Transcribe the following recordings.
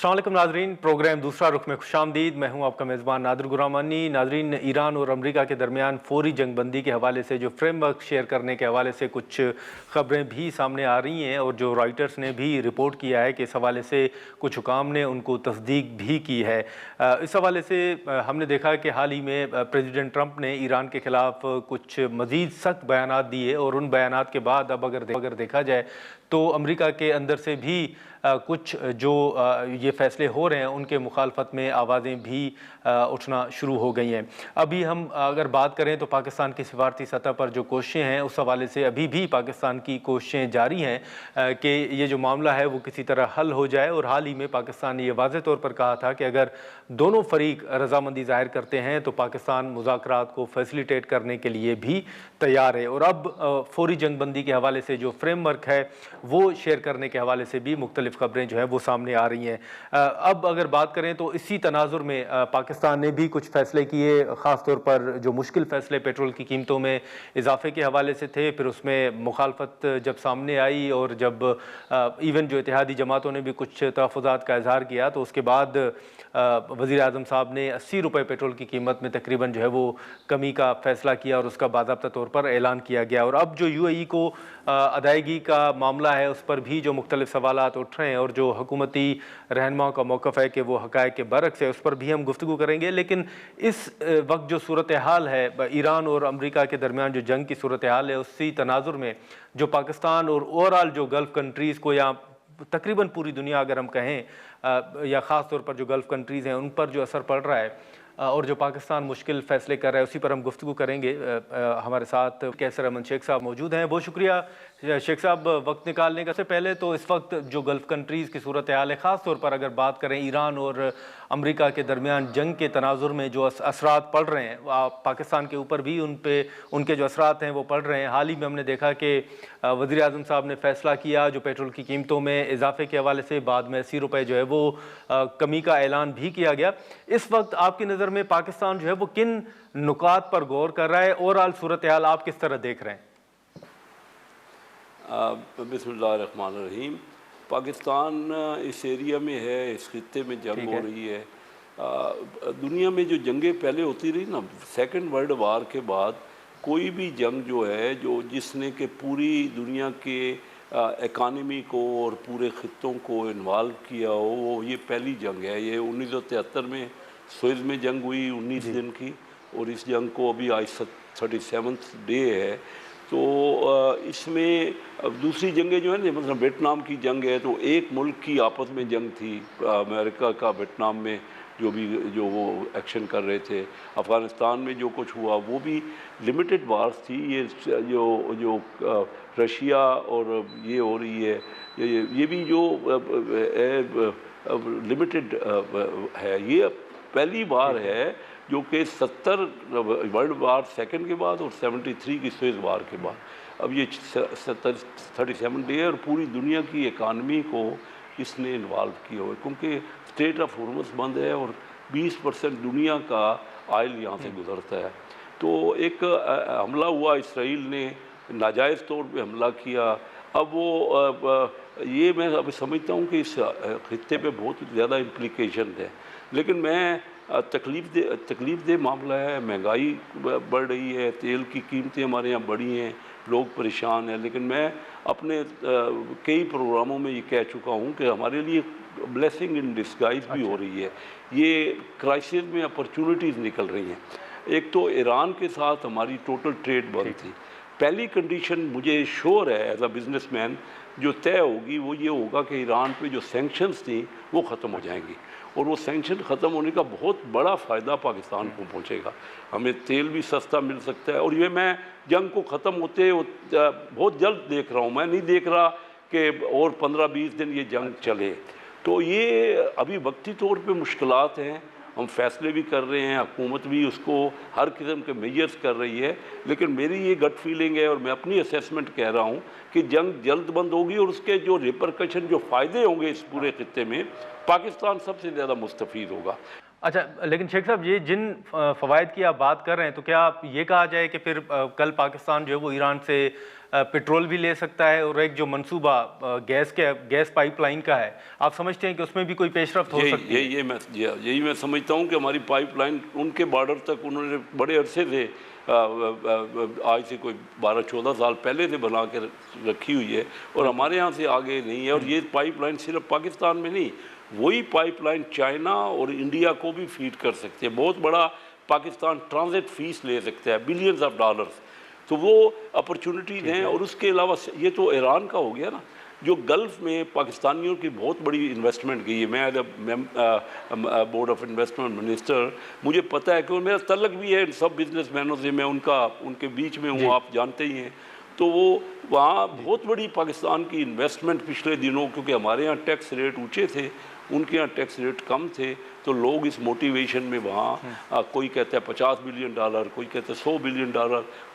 अस्सलाम वालेकुम नाजरीन, प्रोग्राम दूसरा रुख में खुशामदीद। मैं हूं आपका मेज़बान नादिर गुरामानी। नाजरीन, ईरान और अमेरिका के दरमियान फौरी जंगबंदी के हवाले से जो फ्रेमवर्क शेयर करने के हवाले से कुछ ख़बरें भी सामने आ रही हैं और जो रॉयटर्स ने भी रिपोर्ट किया है कि इस हवाले से कुछ हुकाम ने उनको तस्दीक भी की है। इस हवाले से हमने देखा कि हाल ही में प्रेसिडेंट ट्रंप ने ईरान के ख़िलाफ़ कुछ मज़ीद सख्त बयानात दिए और उन बयानात के बाद अब अगर देखा जाए तो अमेरिका के अंदर से भी कुछ जो ये फ़ैसले हो रहे हैं उनके मुखालफत में आवाज़ें भी उठना शुरू हो गई हैं। अभी हम अगर बात करें तो पाकिस्तान की सिफारती सतह पर जो कोशिशें हैं उस हवाले से अभी भी पाकिस्तान की कोशिशें जारी हैं कि ये जो मामला है वो किसी तरह हल हो जाए। और हाल ही में पाकिस्तान ने ये वाज़ेह तौर पर कहा था कि अगर दोनों फरीक रजामंदी ज़ाहिर करते हैं तो पाकिस्तान मुज़ाकरात को फैसिलिटेट करने के लिए भी तैयार है। और अब फौरी जंगबंदी के हवाले से जो फ्रेमवर्क है वो शेयर करने के हवाले से भी मुख्तलिफ खबरें जो है वो सामने आ रही हैं। अब अगर बात करें तो इसी तनाजुर में पाकिस्तान ने भी कुछ फ़ैसले किए, ख़ास तौर पर जो मुश्किल फ़ैसले पेट्रोल की कीमतों में इजाफे के हवाले से थे। फिर उसमें मुखालफत जब सामने आई और जब इवन जो इत्तेहादी जमातों ने भी कुछ तहफ़्फ़ुज़ात का इजहार किया तो उसके बाद वज़ीर आज़म साहब ने 80 रुपये पेट्रोल की कीमत में तकरीबन जो है वो कमी का फ़ैसला किया और उसका बाज़ाब्ता तौर पर ऐलान किया गया। और अब जो UAE को अदायगी का मामला है उस पर भी जो मुख्तलिफ सवालात उठ रहे हैं और जो हुकूमती रहनुमाओं का मौक़िफ़ है कि वो हक़ाइक़ के बरअक्स है उस पर भी हम गुफ्तगू करेंगे। लेकिन इस वक्त जो सूरत हाल है ईरान और अमेरिका के दरमियान जो जंग की सूरत हाल है उसी तनाजुर में जो पाकिस्तान और ओवरऑल जो गल्फ़ कंट्रीज़ को या तकरीबन पूरी दुनिया अगर हम कहें या ख़ास तौर पर जो गल्फ़ कंट्रीज़ हैं उन पर जो असर पड़ रहा है और जो पाकिस्तान मुश्किल फ़ैसले कर रहा है उसी पर हम गुफ्तगू करेंगे। हमारे साथ कैसर अमन शेख साहब मौजूद हैं। बहुत शुक्रिया शेख साहब वक्त निकालने का। से पहले तो इस वक्त जो गल्फ़ कंट्रीज़ की सूरत हाल है, ख़ास तौर पर अगर बात करें ईरान और अमेरिका के दरमियान जंग के तनाजुर में जो असरात पड़ रहे हैं पाकिस्तान के ऊपर भी उनके जो असरात हैं वो पड़ रहे हैं। हाल ही में हमने देखा कि वज़ीर आज़म साहब ने फ़ैसला किया जो पेट्रोल की कीमतों में इजाफे के हवाले से, बाद में 80 रुपये जो है वो कमी का ऐलान भी किया गया। इस वक्त आपकी नज़र में पाकिस्तान जो है वो किन नुकात पर गौर कर रहा है? ओवरऑल सूरत हाल आप किस तरह देख रहे हैं? बिस्मिल्लाहिर्रहमानिर्रहीम। पाकिस्तान इस एरिया में है, इस खित्ते में जंग हो रही है। दुनिया में जो जंगें पहले होती रही ना, सेकंड वर्ल्ड वार के बाद कोई भी जंग जो है जो जिसने कि पूरी दुनिया के एकानमी को और पूरे खित्तों को इन्वॉल्व किया हो, वो ये पहली जंग है। ये 1973 में सुएज़ में जंग हुई 19 दिन की, और इस जंग को अभी आज 37th डे है। तो इसमें दूसरी जंगें जो है ना, मतलब वियतनाम की जंग है तो एक मुल्क की आपस में जंग थी, अमेरिका का वियतनाम में जो वो एक्शन कर रहे थे। अफ़गानिस्तान में जो कुछ हुआ वो भी लिमिटेड वार्स थी। ये जो रशिया और ये हो रही है, ये भी जो लिमिटेड है। ये पहली बार है जो कि 70 वर्ल्ड वार सेकंड के बाद और 73 की सुएज़ वार के बाद अब ये 37 डे है और पूरी दुनिया की इकानमी को इसने इन्वॉल्व किया हुआ है, क्योंकि स्ट्रेट ऑफ हॉर्मुज़ बंद है और 20% दुनिया का आयल यहाँ से गुजरता है। तो एक हमला हुआ, इसराइल ने नाजायज़ तौर पे हमला किया। अब वो ये मैं अब समझता हूँ कि इस खित्ते पे बहुत ज़्यादा इम्प्लिकेशन है। लेकिन मैं तकलीफ़ दे मामला है, महंगाई बढ़ रही है, तेल की कीमतें हमारे यहाँ बढ़ी हैं, लोग परेशान हैं। लेकिन मैं अपने कई प्रोग्रामों में ये कह चुका हूँ कि हमारे लिए ब्लेसिंग इन डिस्गाइज भी हो रही है। ये क्राइसिस में अपॉर्चुनिटीज़ निकल रही हैं। एक तो ईरान के साथ हमारी टोटल ट्रेड बंद थी। पहली कंडीशन मुझे श्योर है एज अ बिजनेसमैन जो तय होगी वो ये होगा कि ईरान पे जो सैंक्शंस थी वो ख़त्म हो जाएंगी, और वो सैंक्शन ख़त्म होने का बहुत बड़ा फ़ायदा पाकिस्तान को पहुंचेगा। हमें तेल भी सस्ता मिल सकता है, और ये मैं जंग को ख़त्म होते बहुत जल्द देख रहा हूँ। मैं नहीं देख रहा कि और 15-20 दिन ये जंग चले। तो ये अभी वक्ती तौर पे मुश्किलात हैं, हम फैसले भी कर रहे हैं, हुकूमत भी उसको हर किस्म के मेजर्स कर रही है। लेकिन मेरी ये गट फीलिंग है और मैं अपनी असेसमेंट कह रहा हूँ कि जंग जल्द बंद होगी और उसके जो रिपरकशन, जो फ़ायदे होंगे इस पूरे खित्ते में, पाकिस्तान सबसे ज़्यादा मुस्तफ़ीद होगा। اچھا لیکن شیخ صاحب یہ جن فوائد کی آپ بات کر رہے ہیں تو کیا آپ یہ کہا جائے کہ پھر کل پاکستان جو ہے وہ ایران سے پیٹرول بھی لے سکتا ہے اور ایک جو منصوبہ گیس پائپ لائن کا ہے آپ سمجھتے ہیں کہ اس میں بھی کوئی پیش رفت ہو سکتی ہے؟ یہی میں سمجھتا ہوں کہ ہماری پائپ لائن ان کے بارڈر تک انہوں نے بڑے عرصے سے آج سے کوئی 12-14 سال پہلے سے بنا کے رکھی ہوئی ہے اور ہمارے ہاں سے آگے نہیں ہے. اور یہ پائپ لائن صرف پاکستان میں نہیں، وہی پائپ لائن چائنا اور انڈیا کو بھی فیڈ کر سکتے ہیں. بہت بڑا پاکستان ٹرانزٹ فیس لے سکتا ہے بلینز آف ڈالرز. تو وہ اپرچونٹیز ہیں. اور اس کے علاوہ یہ تو ایران کا ہو گیا نا، جو گلف میں پاکستانیوں کی بہت بڑی انویسٹمنٹ کی ہے. میں as a board of investment minister مجھے پتہ ہے کہ میرا تعلق بھی ہے ان سب بزنس مینوں سے، میں ان کے بیچ میں ہوں، آپ جانتے ہی ہیں. تو وہ وہاں بہت بڑی پاکستان کی انویسٹمنٹ پچھلے دنوں، کیونکہ ہمارے ہاں ٹیکس ریٹ اونچے تھے، ان کے ہاں ٹیکس ریٹ کم تھے، تو لوگ اس موٹیویشن میں وہاں کوئی کہتا ہے $50 بلین، کوئی کہتا ہے $100 بلین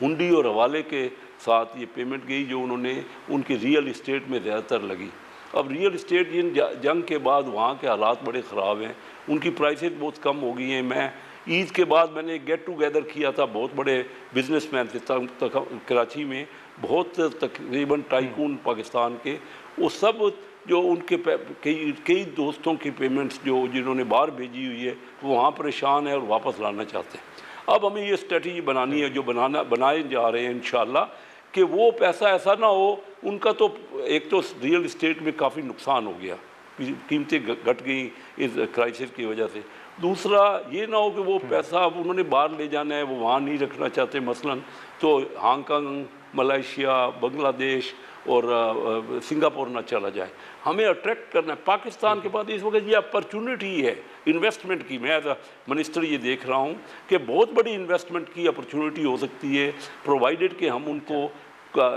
ہنڈی اور حوالے کے ساتھ یہ پیمنٹ گئی جو انہوں نے ان کی ریئل اسٹیٹ میں زیادہ تر لگی. اب ریئل اسٹیٹ جنگ کے بعد وہاں کے حالات بڑے خراب ہیں، ان کی پرائسز بہت کم ہو گئی ہیں. میں عید کے بعد میں نے گیٹ ٹوگیدر کیا تھا بہت بڑے بزنس مین تھے کراچی میں، بہت تقریباً ٹائکون پاکستان کے، وہ سب جو ان کے کئی دوستوں کی پیمنٹس جنہوں نے باہر بھیجی ہوئی ہے وہ وہاں پریشان ہیں اور واپس لانا چاہتے ہیں. اب ہمیں یہ اسٹریٹجی بنانی ہے جو بنائے جا رہے ہیں انشاءاللہ، کہ وہ پیسہ ایسا نہ ہو. ان کا تو ایک تو ریئل اسٹیٹ میں کافی نقصان ہو گیا، قیمتیں گھٹ گئیں اس کرائسس کی وجہ سے. دوسرا یہ نہ ہو کہ وہ پیسہ اب انہوں نے باہر لے جانا ہے، وہ وہاں نہیں رکھنا چاہتے. مثلاً تو ہانگ کانگ، ملائیشیا، بنگلہ دیش اور سنگاپور نہ چلا جائے. ہمیں اٹریکٹ کرنا ہے. پاکستان کے پاس اس وقت یہ اپرچونٹی ہے انویسٹمنٹ کی. میں ایز اے منسٹر یہ دیکھ رہا ہوں کہ بہت بڑی انویسٹمنٹ کی اپرچونٹی ہو سکتی ہے، پرووائڈڈ کہ ہم ان کو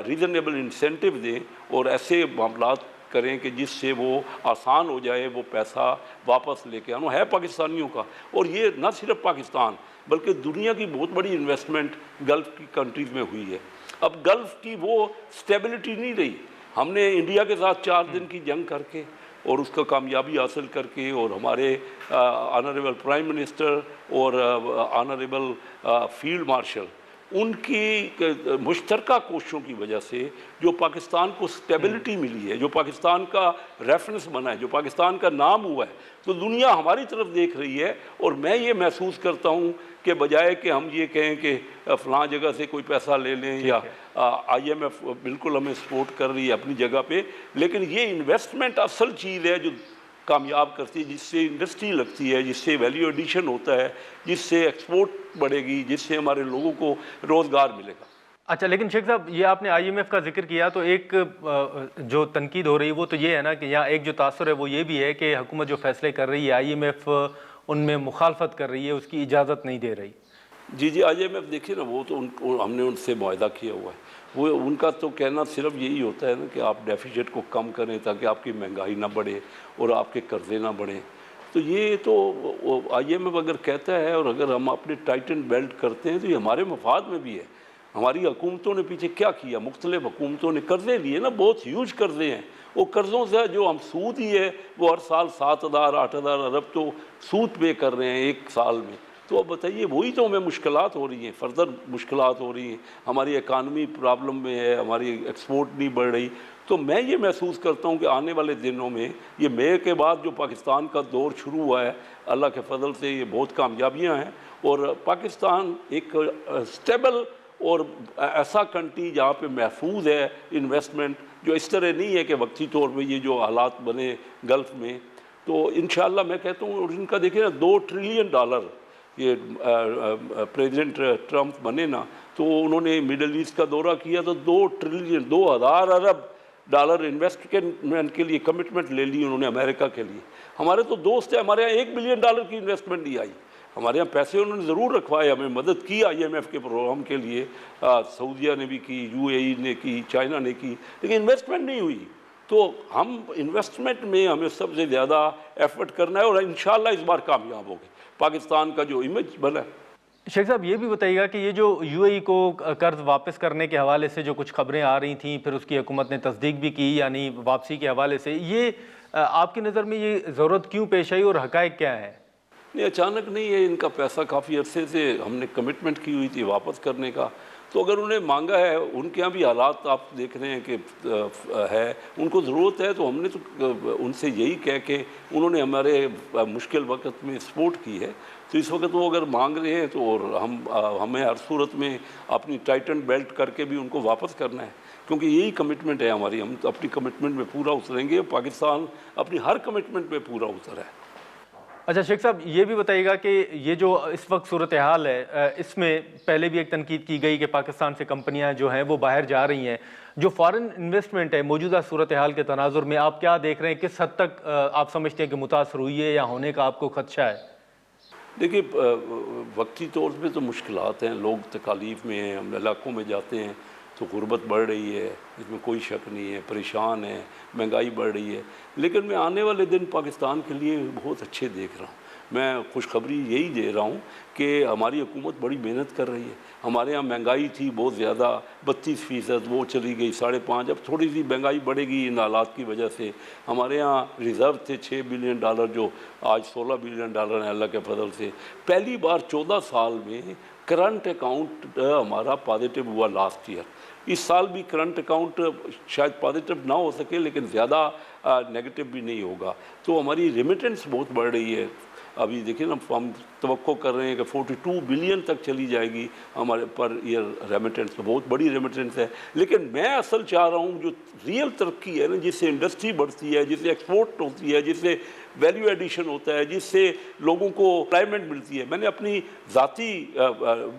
ریزنیبل انسینٹیو دیں اور ایسے معاملات کریں کہ جس سے وہ آسان ہو جائے وہ پیسہ واپس لے کے آنا ہے پاکستانیوں کا. اور یہ نہ صرف پاکستان بلکہ دنیا کی بہت بڑی انویسٹمنٹ گلف کی کنٹریز میں ہوئی ہے. اب گلف کی وہ سٹیبلٹی نہیں رہی. ہم نے انڈیا کے ساتھ 4 دن کی جنگ کر کے اور اس کا کامیابی حاصل کر کے، اور ہمارے آنریبل پرائم منسٹر اور آنریبل فیلڈ مارشل ان کی مشترکہ کوششوں کی وجہ سے جو پاکستان کو سٹیبلٹی ملی ہے، جو پاکستان کا ریفرنس بنا ہے، جو پاکستان کا نام ہوا ہے، تو دنیا ہماری طرف دیکھ رہی ہے. اور میں یہ محسوس کرتا ہوں کہ بجائے کہ ہم یہ کہیں کہ فلاں جگہ سے کوئی پیسہ لے لیں یا IMF بالکل ہمیں سپورٹ کر رہی ہے اپنی جگہ پہ، لیکن یہ انویسٹمنٹ اصل چیز ہے جو کامیاب کرتی ہے، جس سے انڈسٹری لگتی ہے، جس سے ویلیو ایڈیشن ہوتا ہے، جس سے ایکسپورٹ بڑھے گی، جس سے ہمارے لوگوں کو روزگار ملے گا. اچھا لیکن شیخ صاحب یہ آپ نے IMF کا ذکر کیا تو ایک جو تنقید ہو رہی ہے وہ تو یہ ہے نا کہ یہاں ایک جو تاثر ہے وہ یہ بھی ہے کہ حکومت جو فیصلے کر رہی ہے IMF ان میں مخالفت کر رہی ہے، اس کی اجازت نہیں دے رہی. جی IMF دیکھیے نا، وہ تو ہم نے ان سے معاہدہ کیا ہوا ہے. وہ ان کا تو کہنا صرف یہی ہوتا ہے نا کہ آپ ڈیفیسٹ کو کم کریں تاکہ آپ کی مہنگائی نہ بڑھے اور آپ کے قرضے نہ بڑھیں. تو یہ تو IMF اگر کہتا ہے اور اگر ہم اپنے ٹائٹن بیلٹ کرتے ہیں تو یہ ہمارے مفاد میں بھی ہے. ہماری حکومتوں نے پیچھے کیا کیا؟ مختلف حکومتوں نے قرضے لیے نا، بہت ہیوج قرضے ہیں. وہ قرضوں سے جو ہم سود ہی ہے وہ ہر سال 7,000-8,000 ارب تو سود پے کر رہے ہیں ایک سال میں. تو اب بتائیے، وہی تو ہمیں مشکلات ہو رہی ہیں، فردر مشکلات ہو رہی ہیں. ہماری اکانومی پرابلم میں ہے، ہماری ایکسپورٹ نہیں بڑھ رہی. تو میں یہ محسوس کرتا ہوں کہ آنے والے دنوں میں یہ مئی کے بعد جو پاکستان کا دور شروع ہوا ہے، اللہ کے فضل سے یہ بہت کامیابیاں ہیں. اور پاکستان ایک سٹیبل اور ایسا کنٹری جہاں پہ محفوظ ہے انویسٹمنٹ، جو اس طرح نہیں ہے کہ وقتی طور پہ یہ جو حالات بنے گلف میں. تو انشاءاللہ میں کہتا ہوں، اور ان کا دیکھیں نا $2 ٹریلین یہ پریزیڈنٹ ٹرمپ بنے نا، تو انہوں نے مڈل ایسٹ کا دورہ کیا تو 2 ٹریلین 2,000 ارب ڈالر انویسٹمنٹ کے لیے کمٹمنٹ لے لی انہوں نے امریکہ کے لیے. ہمارے تو دوست ہیں، ہمارے یہاں $1 بلین کی انویسٹمنٹ نہیں آئی. ہمارے یہاں پیسے انہوں نے ضرور رکھوائے، ہمیں مدد کی IMF کے پروگرام کے لیے، سعودیہ نے بھی کی، UAE نے کی، چائنا نے کی، لیکن انویسٹمنٹ نہیں ہوئی. تو ہم انویسٹمنٹ میں ہمیں سب سے زیادہ ایفرٹ کرنا ہے اور انشاءاللہ اس بار کامیاب ہوگے. پاکستان کا جو امیج بنا ہے. شیخ صاحب یہ بھی بتائیے گا کہ یہ جو UAE کو قرض واپس کرنے کے حوالے سے جو کچھ خبریں آ رہی تھیں، پھر اس کی حکومت نے تصدیق بھی کی، یعنی واپسی کے حوالے سے، یہ آپ کی نظر میں یہ ضرورت کیوں پیش آئی اور حقائق کیا ہیں؟ نہیں اچانک نہیں ہے، ان کا پیسہ کافی عرصے سے ہم نے کمٹمنٹ کی ہوئی تھی واپس کرنے کا، تو اگر انہیں مانگا ہے، ان کے یہاں بھی حالات آپ دیکھ رہے ہیں کہ ہے، ان کو ضرورت ہے، تو ہم نے تو ان سے یہی کہہ کے انہوں نے ہمارے مشکل وقت میں سپورٹ کی ہے، تو اس وقت وہ اگر مانگ رہے ہیں تو اور ہمیں ہر صورت میں اپنی ٹائٹن بیلٹ کر کے بھی ان کو واپس کرنا ہے، کیونکہ یہی کمٹمنٹ ہے ہماری، ہم اپنی کمٹمنٹ میں پورا اتریں گے، پاکستان اپنی ہر کمٹمنٹ میں پورا اترا ہے۔ اچھا شیخ صاحب، یہ بھی بتائیے گا کہ یہ جو اس وقت صورتحال ہے، اس میں پہلے بھی ایک تنقید کی گئی کہ پاکستان سے کمپنیاں جو ہیں وہ باہر جا رہی ہیں، جو فارن انویسٹمنٹ ہے موجودہ صورتحال کے تناظر میں آپ کیا دیکھ رہے ہیں، کس حد تک آپ سمجھتے ہیں کہ متاثر ہوئی ہے یا ہونے کا آپ کو خدشہ ہے؟ دیکھیے وقتی طور پہ تو مشکلات ہیں، لوگ تکالیف میں ہیں، ہم علاقوں میں جاتے ہیں تو غربت بڑھ رہی ہے، اس میں کوئی شک نہیں ہے، پریشان ہے، مہنگائی بڑھ رہی ہے، لیکن میں آنے والے دن پاکستان کے لیے بہت اچھے دیکھ رہا ہوں۔ میں خوشخبری یہی دے رہا ہوں کہ ہماری حکومت بڑی محنت کر رہی ہے، ہمارے ہاں مہنگائی تھی بہت زیادہ 32%، وہ چلی گئی 5.5، اب تھوڑی سی مہنگائی بڑھے گی ان حالات کی وجہ سے۔ ہمارے ہاں ریزرو تھے $6 بلین جو آج $16 بلین ہیں اللہ کے فضل سے۔ پہلی بار 14 سال میں کرنٹ اکاؤنٹ ہمارا پازیٹیو ہوا لاسٹ ایئر، اس سال بھی کرنٹ اکاؤنٹ شاید پازیٹیو نہ ہو سکے لیکن زیادہ نیگیٹو بھی نہیں ہوگا، تو ہماری ریمیٹنس بہت بڑھ رہی ہے۔ ابھی دیکھیں نا، ہم توقع کر رہے ہیں کہ 42 بلین تک چلی جائے گی ہمارے پر ایئر ریمیٹنس، تو بہت بڑی ریمیٹنس ہے، لیکن میں اصل چاہ رہا ہوں جو ریئل ترقی ہے نا، جس سے انڈسٹری بڑھتی ہے، جس سے ایکسپورٹ ہوتی ہے، جس سے ویلیو ایڈیشن ہوتا ہے، جس سے لوگوں کو امپلائمنٹ ملتی ہے۔ میں نے اپنی ذاتی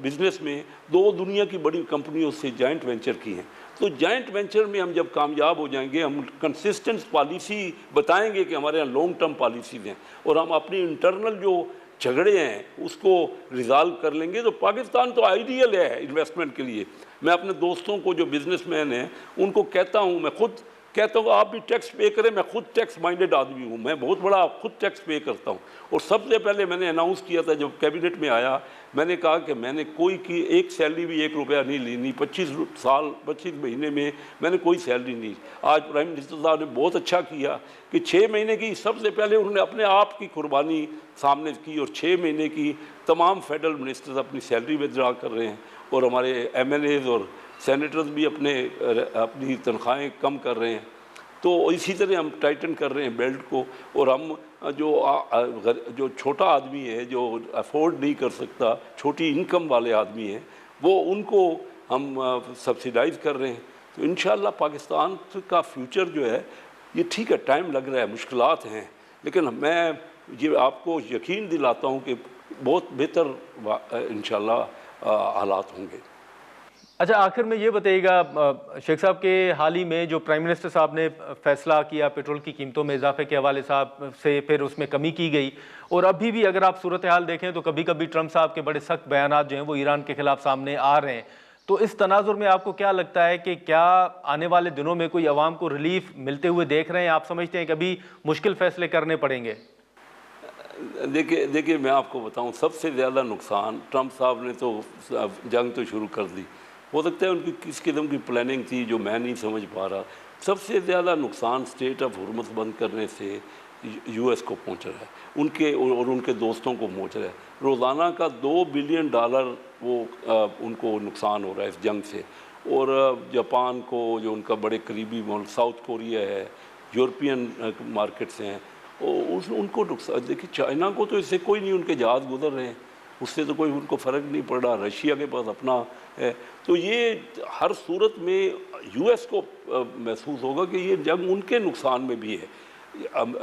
بزنس میں 2 دنیا کی بڑی کمپنیوں سے جوائنٹ وینچر کی ہیں، تو جوائنٹ وینچر میں ہم جب کامیاب ہو جائیں گے، ہم کنسسٹنٹ پالیسی بتائیں گے کہ ہمارے یہاں لانگ ٹرم پالیسیز ہیں، اور ہم اپنی انٹرنل جو جھگڑے ہیں اس کو ریزالو کر لیں گے، تو پاکستان تو آئیڈیل ہے انویسٹمنٹ کے لیے۔ میں اپنے دوستوں کو جو بزنس مین ہیں ان کو کہتا ہوں، میں خود کہتا ہوں آپ بھی ٹیکس پے کریں، میں خود ٹیکس مائنڈڈ آدمی ہوں، میں بہت بڑا خود ٹیکس پے کرتا ہوں، اور سب سے پہلے میں نے اناؤنس کیا تھا جب کیبنٹ میں آیا، میں نے کہا کہ میں نے کوئی کی ایک سیلری بھی $1 نہیں لینی، 25 مہینے میں نے کوئی سیلری نہیں۔ آج پرائم منسٹر صاحب نے بہت اچھا کیا کہ 6 مہینے کی سب سے پہلے انہوں نے اپنے آپ کی قربانی سامنے کی، اور 6 مہینے کی تمام فیڈرل منسٹرز اپنی سیلری ودرا کر رہے ہیں، اور ہمارے ایم ایل ایز اور سینیٹرز بھی اپنی تنخواہیں کم کر رہے ہیں، تو اسی طرح ہم ٹائٹن کر رہے ہیں بیلٹ کو، اور ہم جو چھوٹا آدمی ہے جو افورڈ نہیں کر سکتا، چھوٹی انکم والے آدمی ہیں، وہ ان کو ہم سبسیڈائز کر رہے ہیں، تو انشاءاللہ پاکستان کا فیوچر جو ہے یہ ٹھیک ہے، ٹائم لگ رہا ہے، مشکلات ہیں، لیکن میں یہ آپ کو یقین دلاتا ہوں کہ بہت بہتر انشاءاللہ حالات ہوں گے۔ اچھا آخر میں یہ بتائیے گا شیخ صاحب کہ حال ہی میں جو پرائم منسٹر صاحب نے فیصلہ کیا پیٹرول کی قیمتوں میں اضافے کے حوالے سے، پھر اس میں کمی کی گئی، اور ابھی بھی اگر آپ صورتحال دیکھیں تو کبھی کبھی ٹرمپ صاحب کے بڑے سخت بیانات جو ہیں وہ ایران کے خلاف سامنے آ رہے ہیں، تو اس تناظر میں آپ کو کیا لگتا ہے کہ کیا آنے والے دنوں میں کوئی عوام کو ریلیف ملتے ہوئے دیکھ رہے ہیں؟ آپ سمجھتے ہیں کہ ابھی مشکل فیصلے کرنے پڑیں گے؟ دیکھیے میں آپ کو بتاؤں، سب سے زیادہ نقصان ٹرمپ صاحب نے تو جنگ تو شروع کر دی، ہو سکتا ہے ان کی کس قسم کی پلاننگ تھی جو میں نہیں سمجھ پا رہا۔ سب سے زیادہ نقصان اسٹریٹ آف ہرمز بند کرنے سے US کو پہنچ رہا ہے، ان کے دوستوں کو پہنچ رہا ہے، روزانہ کا $2 بلین وہ ان کو نقصان ہو رہا ہے اس جنگ سے، اور جاپان کو جو ان کا بڑے قریبی ملک، ساؤتھ کوریا ہے، یورپین مارکیٹس ہیں، ان کو نقصان۔ دیکھیے چائنا کو تو اس سے کوئی نہیں، ان کے جہاز گزر رہے ہیں، اس سے تو کوئی ان کو فرق نہیں پڑ رہا، رشیا کے پاس اپنا ہے، تو یہ ہر صورت میں US کو محسوس ہوگا کہ یہ جنگ ان کے نقصان میں بھی ہے۔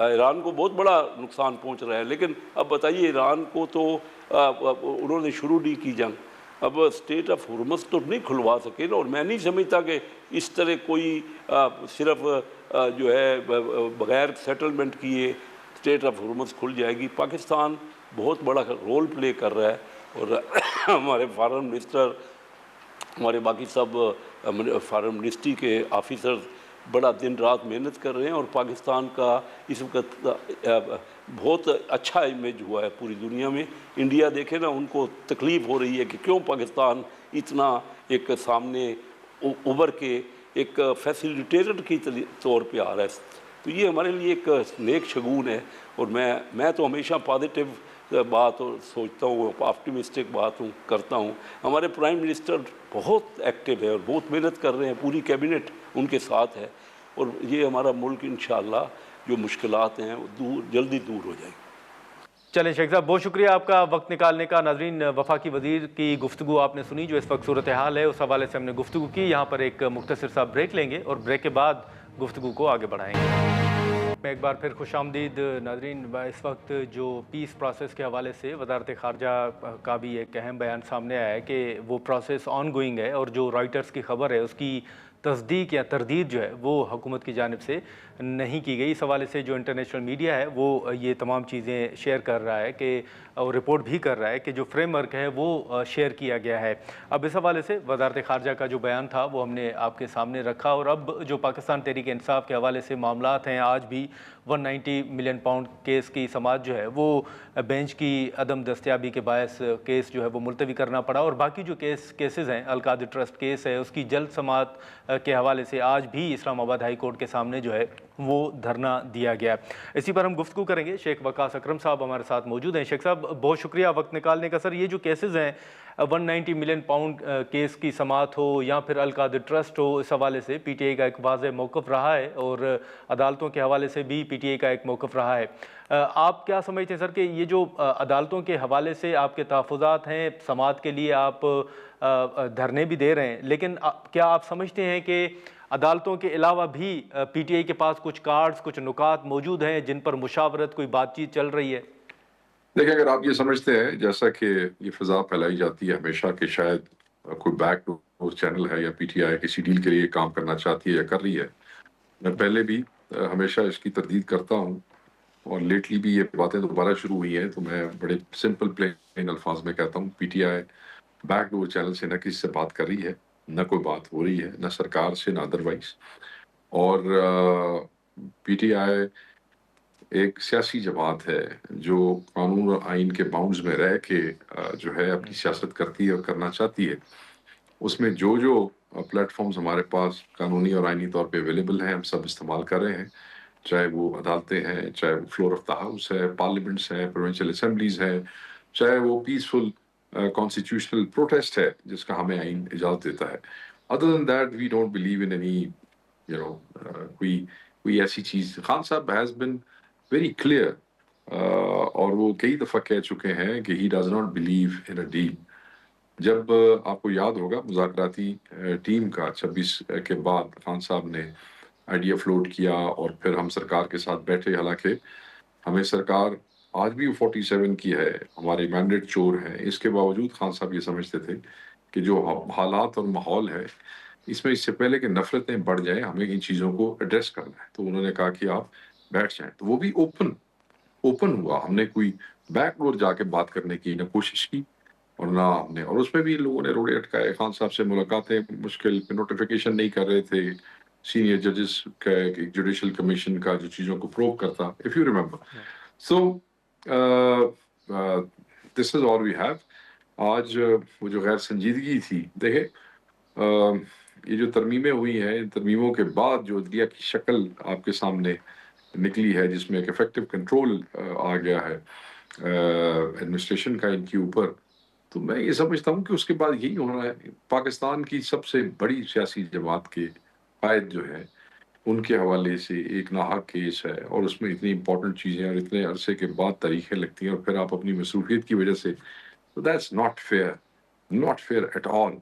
ایران کو بہت بڑا نقصان پہنچ رہا ہے، لیکن اب بتائیے ایران کو تو انہوں نے شروع نہیں کی جنگ، اب اسٹریٹ آف ہرمز تو نہیں کھلوا سکے نا، اور میں نہیں سمجھتا کہ اس طرح کوئی صرف جو ہے بغیر سیٹلمنٹ کیے اسٹریٹ آف ہرمز کھل جائے گی۔ پاکستان بہت بڑا رول پلے کر رہا ہے، اور ہمارے فارن منسٹر، ہمارے باقی سب فارن منسٹری کے آفیسرز بڑا دن رات محنت کر رہے ہیں، اور پاکستان کا اس وقت بہت اچھا امیج ہوا ہے پوری دنیا میں۔ انڈیا دیکھیں نا، ان کو تکلیف ہو رہی ہے کہ کیوں پاکستان اتنا ایک سامنے ابھر کے ایک فیسیلیٹیٹر کی طور پہ آ رہا ہے، تو یہ ہمارے لیے ایک نیک شگون ہے، اور میں تو ہمیشہ پازیٹیو बात और सोचता हूँ, ऑप्टिमिस्टिक बात हूँ करता हूँ। हमारे प्राइम मिनिस्टर बहुत एक्टिव है और बहुत मेहनत कर रहे हैं, पूरी कैबिनेट उनके साथ है और ये हमारा मुल्क इंशाअल्लाह जो मुश्किलात हैं वो जल्दी दूर हो जाएगी। चलें शेख साहब, बहुत शुक्रिया आपका वक्त निकालने का। नाजरीन, वफाकी वज़ीर की गुफ्तगू आपने सुनी, जो इस वक्त सूरत हाल है उस हवाले से हमने गुफ्तगू की। यहाँ पर एक मुख्तसर सा ब्रेक लेंगे और ब्रेक के बाद गुफ्तगू को आगे बढ़ाएंगे। मैं एक बार फिर खुशामदीद नाजरीन। इस वक्त जो पीस प्रोसेस के हवाले से वजारत ख़ारजा का भी एक अहम बयान सामने आया है कि वो प्रोसेस ऑन गोइंग है और जो रॉयटर्स की खबर है उसकी तस्दीक या तरदीद जो है वो हुकूमत की जानिब से नहीं की गई। इस हवाले से जो इंटरनेशनल मीडिया है वो ये तमाम चीज़ें शेयर कर रहा है कि और रिपोर्ट भी कर रहा है कि जो फ्रेमवर्क है वो शेयर किया गया है। अब इस हवाले से वजारत ख़ारजा का जो बयान था वो हमने आपके सामने रखा और अब जो पाकिस्तान तहरीक इंसाफ के हवाले से मामलात हैं, आज भी 190 मिलियन पाउंड केस की समाअत जो है वो बेंच की अदम दस्तयाबी के बायस केस जो है वो मुलतवी करना पड़ा और बाकी जो केसेस हैं, अलकादर ट्रस्ट केस है उसकी जल्द समाअत के हवाले से आज भी इस्लामाबाद हाई कोर्ट के सामने जो है वो धरना दिया गया। इसी पर हम गुफ्तगू करेंगे। शेख वकास अकरम साहब हमारे साथ मौजूद हैं। शेख साहब, बहुत शुक्रिया वक्त निकालने का। सर, ये जो केसेस हैं 190 मिलियन पाउंड केस की समाअत हो या फिर अलकादर ट्रस्ट हो, इस हवाले से पीटीआई का एक वाज़ेह मौक़िफ़ रहा है और अदालतों के हवाले से भी पीटीआई का एक मौक़िफ़ रहा है। आप क्या समझते हैं सर कि ये जो अदालतों के हवाले से आपके तहफ़्फ़ुज़ात हैं, समाअत के लिए आप धरने भी दे रहे हैं, लेकिन क्या आप समझते हैं कि अदालतों के अलावा भी पीटीआई के पास कुछ कार्ड्स, कुछ नुकात मौजूद हैं जिन पर मुशावरत, कोई बातचीत चल रही है? देखिए, अगर आप ये समझते हैं जैसा कि ये फिजा फैलाई जाती है हमेशा कि शायद कोई बैक डोर चैनल है या पीटीआई किसी डील के लिए काम करना चाहती है या कर रही है, मैं पहले भी हमेशा इसकी तरदीद करता हूँ और लेटली भी ये बातें दोबारा शुरू हुई हैं, तो मैं बड़े सिंपल प्लेन अल्फाज में कहता हूँ, पीटीआई बैक डोर चैनल से न किसी से बात कर रही है, न कोई बात हो रही है, न सरकार से, न अदरवाइज। और पीटीआई एक सियासी जमात है जो कानून और आइन के बाउंड्स में रह के जो है अपनी सियासत करती है और करना चाहती है। उसमें जो जो प्लेटफॉर्म्स हमारे पास कानूनी और आइनी तौर पे अवेलेबल हैं, हम सब इस्तेमाल कर रहे हैं, चाहे वो अदालतें हैं, चाहे वो फ्लोर ऑफ द हाउस है, पार्लियामेंट्स हैं, प्रोविंशियल असेंबलीज हैं, चाहे वो पीसफुल कॉन्स्टिट्यूशनल प्रोटेस्ट है जिसका हमें आइन इजाज़त देता है। Other than that we don't believe in any कोई ऐसी चीज़। खान साहब हैज़ बिन वेरी क्लियर और वो कई दफ़ा कह चुके हैं कि he does not believe in a deal. जब आपको याद होगा मुज़ाकराती टीम का 26 के बाद खान साहब ने आइडिया फ्लोट किया और फिर हम सरकार के साथ बैठे, हालांकि हमें सरकार आज भी 47 की है, हमारे मैंडेट चोर हैं, इसके बावजूद खान साहब ये समझते थे कि जो हालात और माहौल है इसमें इससे पहले कि नफरतें बढ़ जाएं हमें इन चीज़ों को एड्रेस करना है। तो उन्होंने कहा कि आप बैठ जाएं, तो वो भी ओपन हुआ। हमने कोई बैकडोर जाके बात करने की ना कोशिश की और ना हमने, और उसमें भी लोगों ने रोड़े अटकाए। खान साहब से मुलाकातें मुश्किल, नोटिफिकेशन नहीं कर रहे थे सीनियर जजेस का एक जुडिशल कमीशन का जो चीज़ों को प्रोब करता, if you remember. So this is all we have. आज वो जो गैर संजीदगी थी, देखे ये जो तरमीमें हुई हैं, इन तरमीमों के बाद जो अदलिया की शक्ल आपके सामने निकली है जिसमें एक इफेक्टिव कंट्रोल आ गया है एडमिनिस्ट्रेशन का इनके ऊपर, तो मैं ये समझता हूँ कि उसके बाद यही होना है। पाकिस्तान की सबसे बड़ी सियासी जमात के कायद जो है उनके हवाले से एक नाहक केस है और उसमें इतनी इंपॉर्टेंट चीज़ें और इतने अरसे के बाद तारीखें लगती हैं और फिर आप अपनी मसरूफियत की वजह से, तो that's not fair at all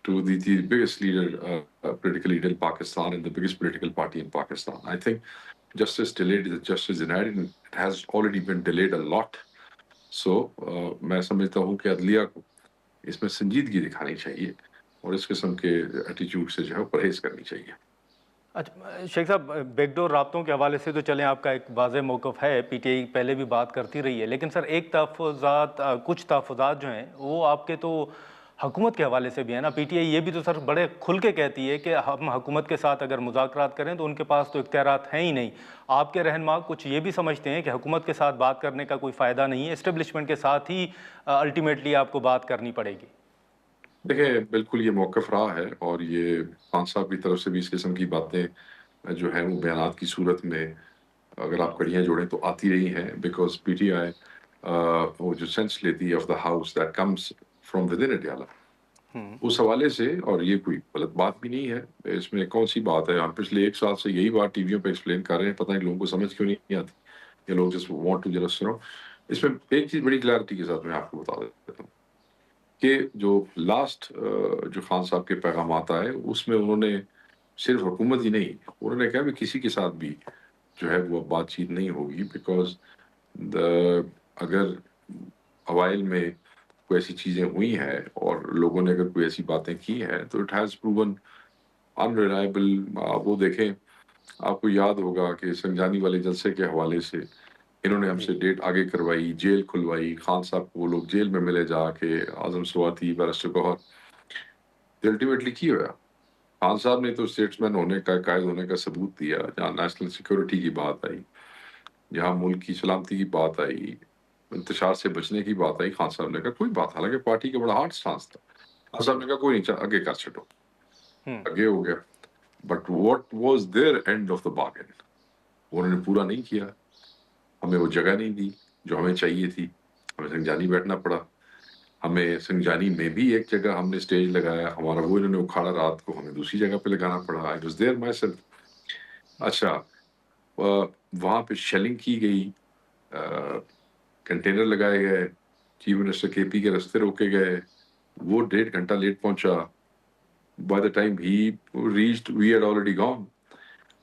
to the biggest leader, political leader in Pakistan and the biggest political party in Pakistan. I think justice delayed is justice denied, and it has already been delayed a lot. So मैं समझता हूँ कि अदलिया को इसमें संजीदगी दिखानी चाहिए और इस किस्म के एटीट्यूड से जो है परहेज करनी चाहिए। अच्छा शेख साहब, बैकडोर राब्तों के हवाले से तो चलें आपका एक वाज़ेह मौक़िफ़ है, पीटीआई पहले भी बात करती रही है, लेकिन सर एक कुछ तहफ़्फ़ुज़ात जो हैं वो आपके तो हुकूमत के हवाले से भी है ना। पीटीआई ये भी तो सर बड़े खुल के कहती है कि हम हुकूमत के साथ अगर मुज़ाकरात करें तो उनके पास तो इख्तियारात हैं ही नहीं। आपके रहनुमा कुछ ये भी समझते हैं कि हुकूमत के साथ बात करने का कोई फ़ायदा नहीं है, इस्टेब्लिशमेंट के साथ ही अल्टीमेटली आपको बात करनी पड़ेगी? देखिए, बिल्कुल ये मौक़िफ़ रहा है और ये खान साहब की तरफ से भी इस किस्म की बातें जो हैं वो बयानात की सूरत में अगर आप कड़ियाँ जोड़ें तो आती रही हैं, बिकॉज़ पीटीआई वो जो सेंस लेती है of the house that comes from with in Adiala, उस हवाले से, और ये कोई गलत बात भी नहीं है, इसमें कौन सी बात है, हम पिछले 1 साल से यही बात टीवियों पे एक्सप्लेन कर रहे हैं, पता नहीं लोगों को समझ क्यों नहीं आती, ये लोग just want to just know. इसमें एक चीज बड़ी क्लैरिटी के साथ मैं आपको बता देता हूँ कि जो लास्ट जो खान साहब के पैगाम आता है उसमें उन्होंने सिर्फ हुकूमत ही नहीं, उन्होंने कहा भी किसी के साथ भी जो है वो बातचीत नहीं होगी, बिकॉज द अगर अवाइल में कोई ऐसी चीज़ें हुई हैं और लोगों ने अगर कोई ऐसी बातें की हैं तो इट हैज़ प्रूवन अनरिलायबल। वो देखें, आपको याद होगा कि संजानी वाले जलसे के हवाले से इन्होंने हमसे डेट आगे करवाई, जेल खुलवाई, खान साहब को वो लोग जेल में मिले जाके, आजम स्वाति, बैरिस्टर गौहर, अल्टीमेटली की हुआ खान साहब ने तो स्टेट्समैन होने का, कायद होने का सबूत दिया। जहाँ नेशनल सिक्योरिटी की बात आई, जहाँ मुल्क की सलामती की बात आई, इंतशार से बचने की बात आई, खान साहब ने कहा कोई बात, हालांकि पार्टी का बड़ा हार्ड स्टांस था, खान साहब ने कहा कोई नहीं, आगे कर छो, आगे हो गया। But what was their end of the bargain, उन्होंने पूरा नहीं किया, हमें वो जगह नहीं दी जो हमें चाहिए थी, हमें संजानी बैठना पड़ा, हमें संजानी में भी एक जगह हमने स्टेज लगाया, हमारा वो इन्होंने उखाड़ा, रात को हमें दूसरी जगह पे लगाना पड़ा। I was there myself. अच्छा, वहाँ पे शेलिंग की गई, कंटेनर लगाए गए, चीफ मिनिस्टर केपी के रास्ते रोके गए, वो 1.5 घंटा लेट पहुंचा, by the time he reached we had already gone.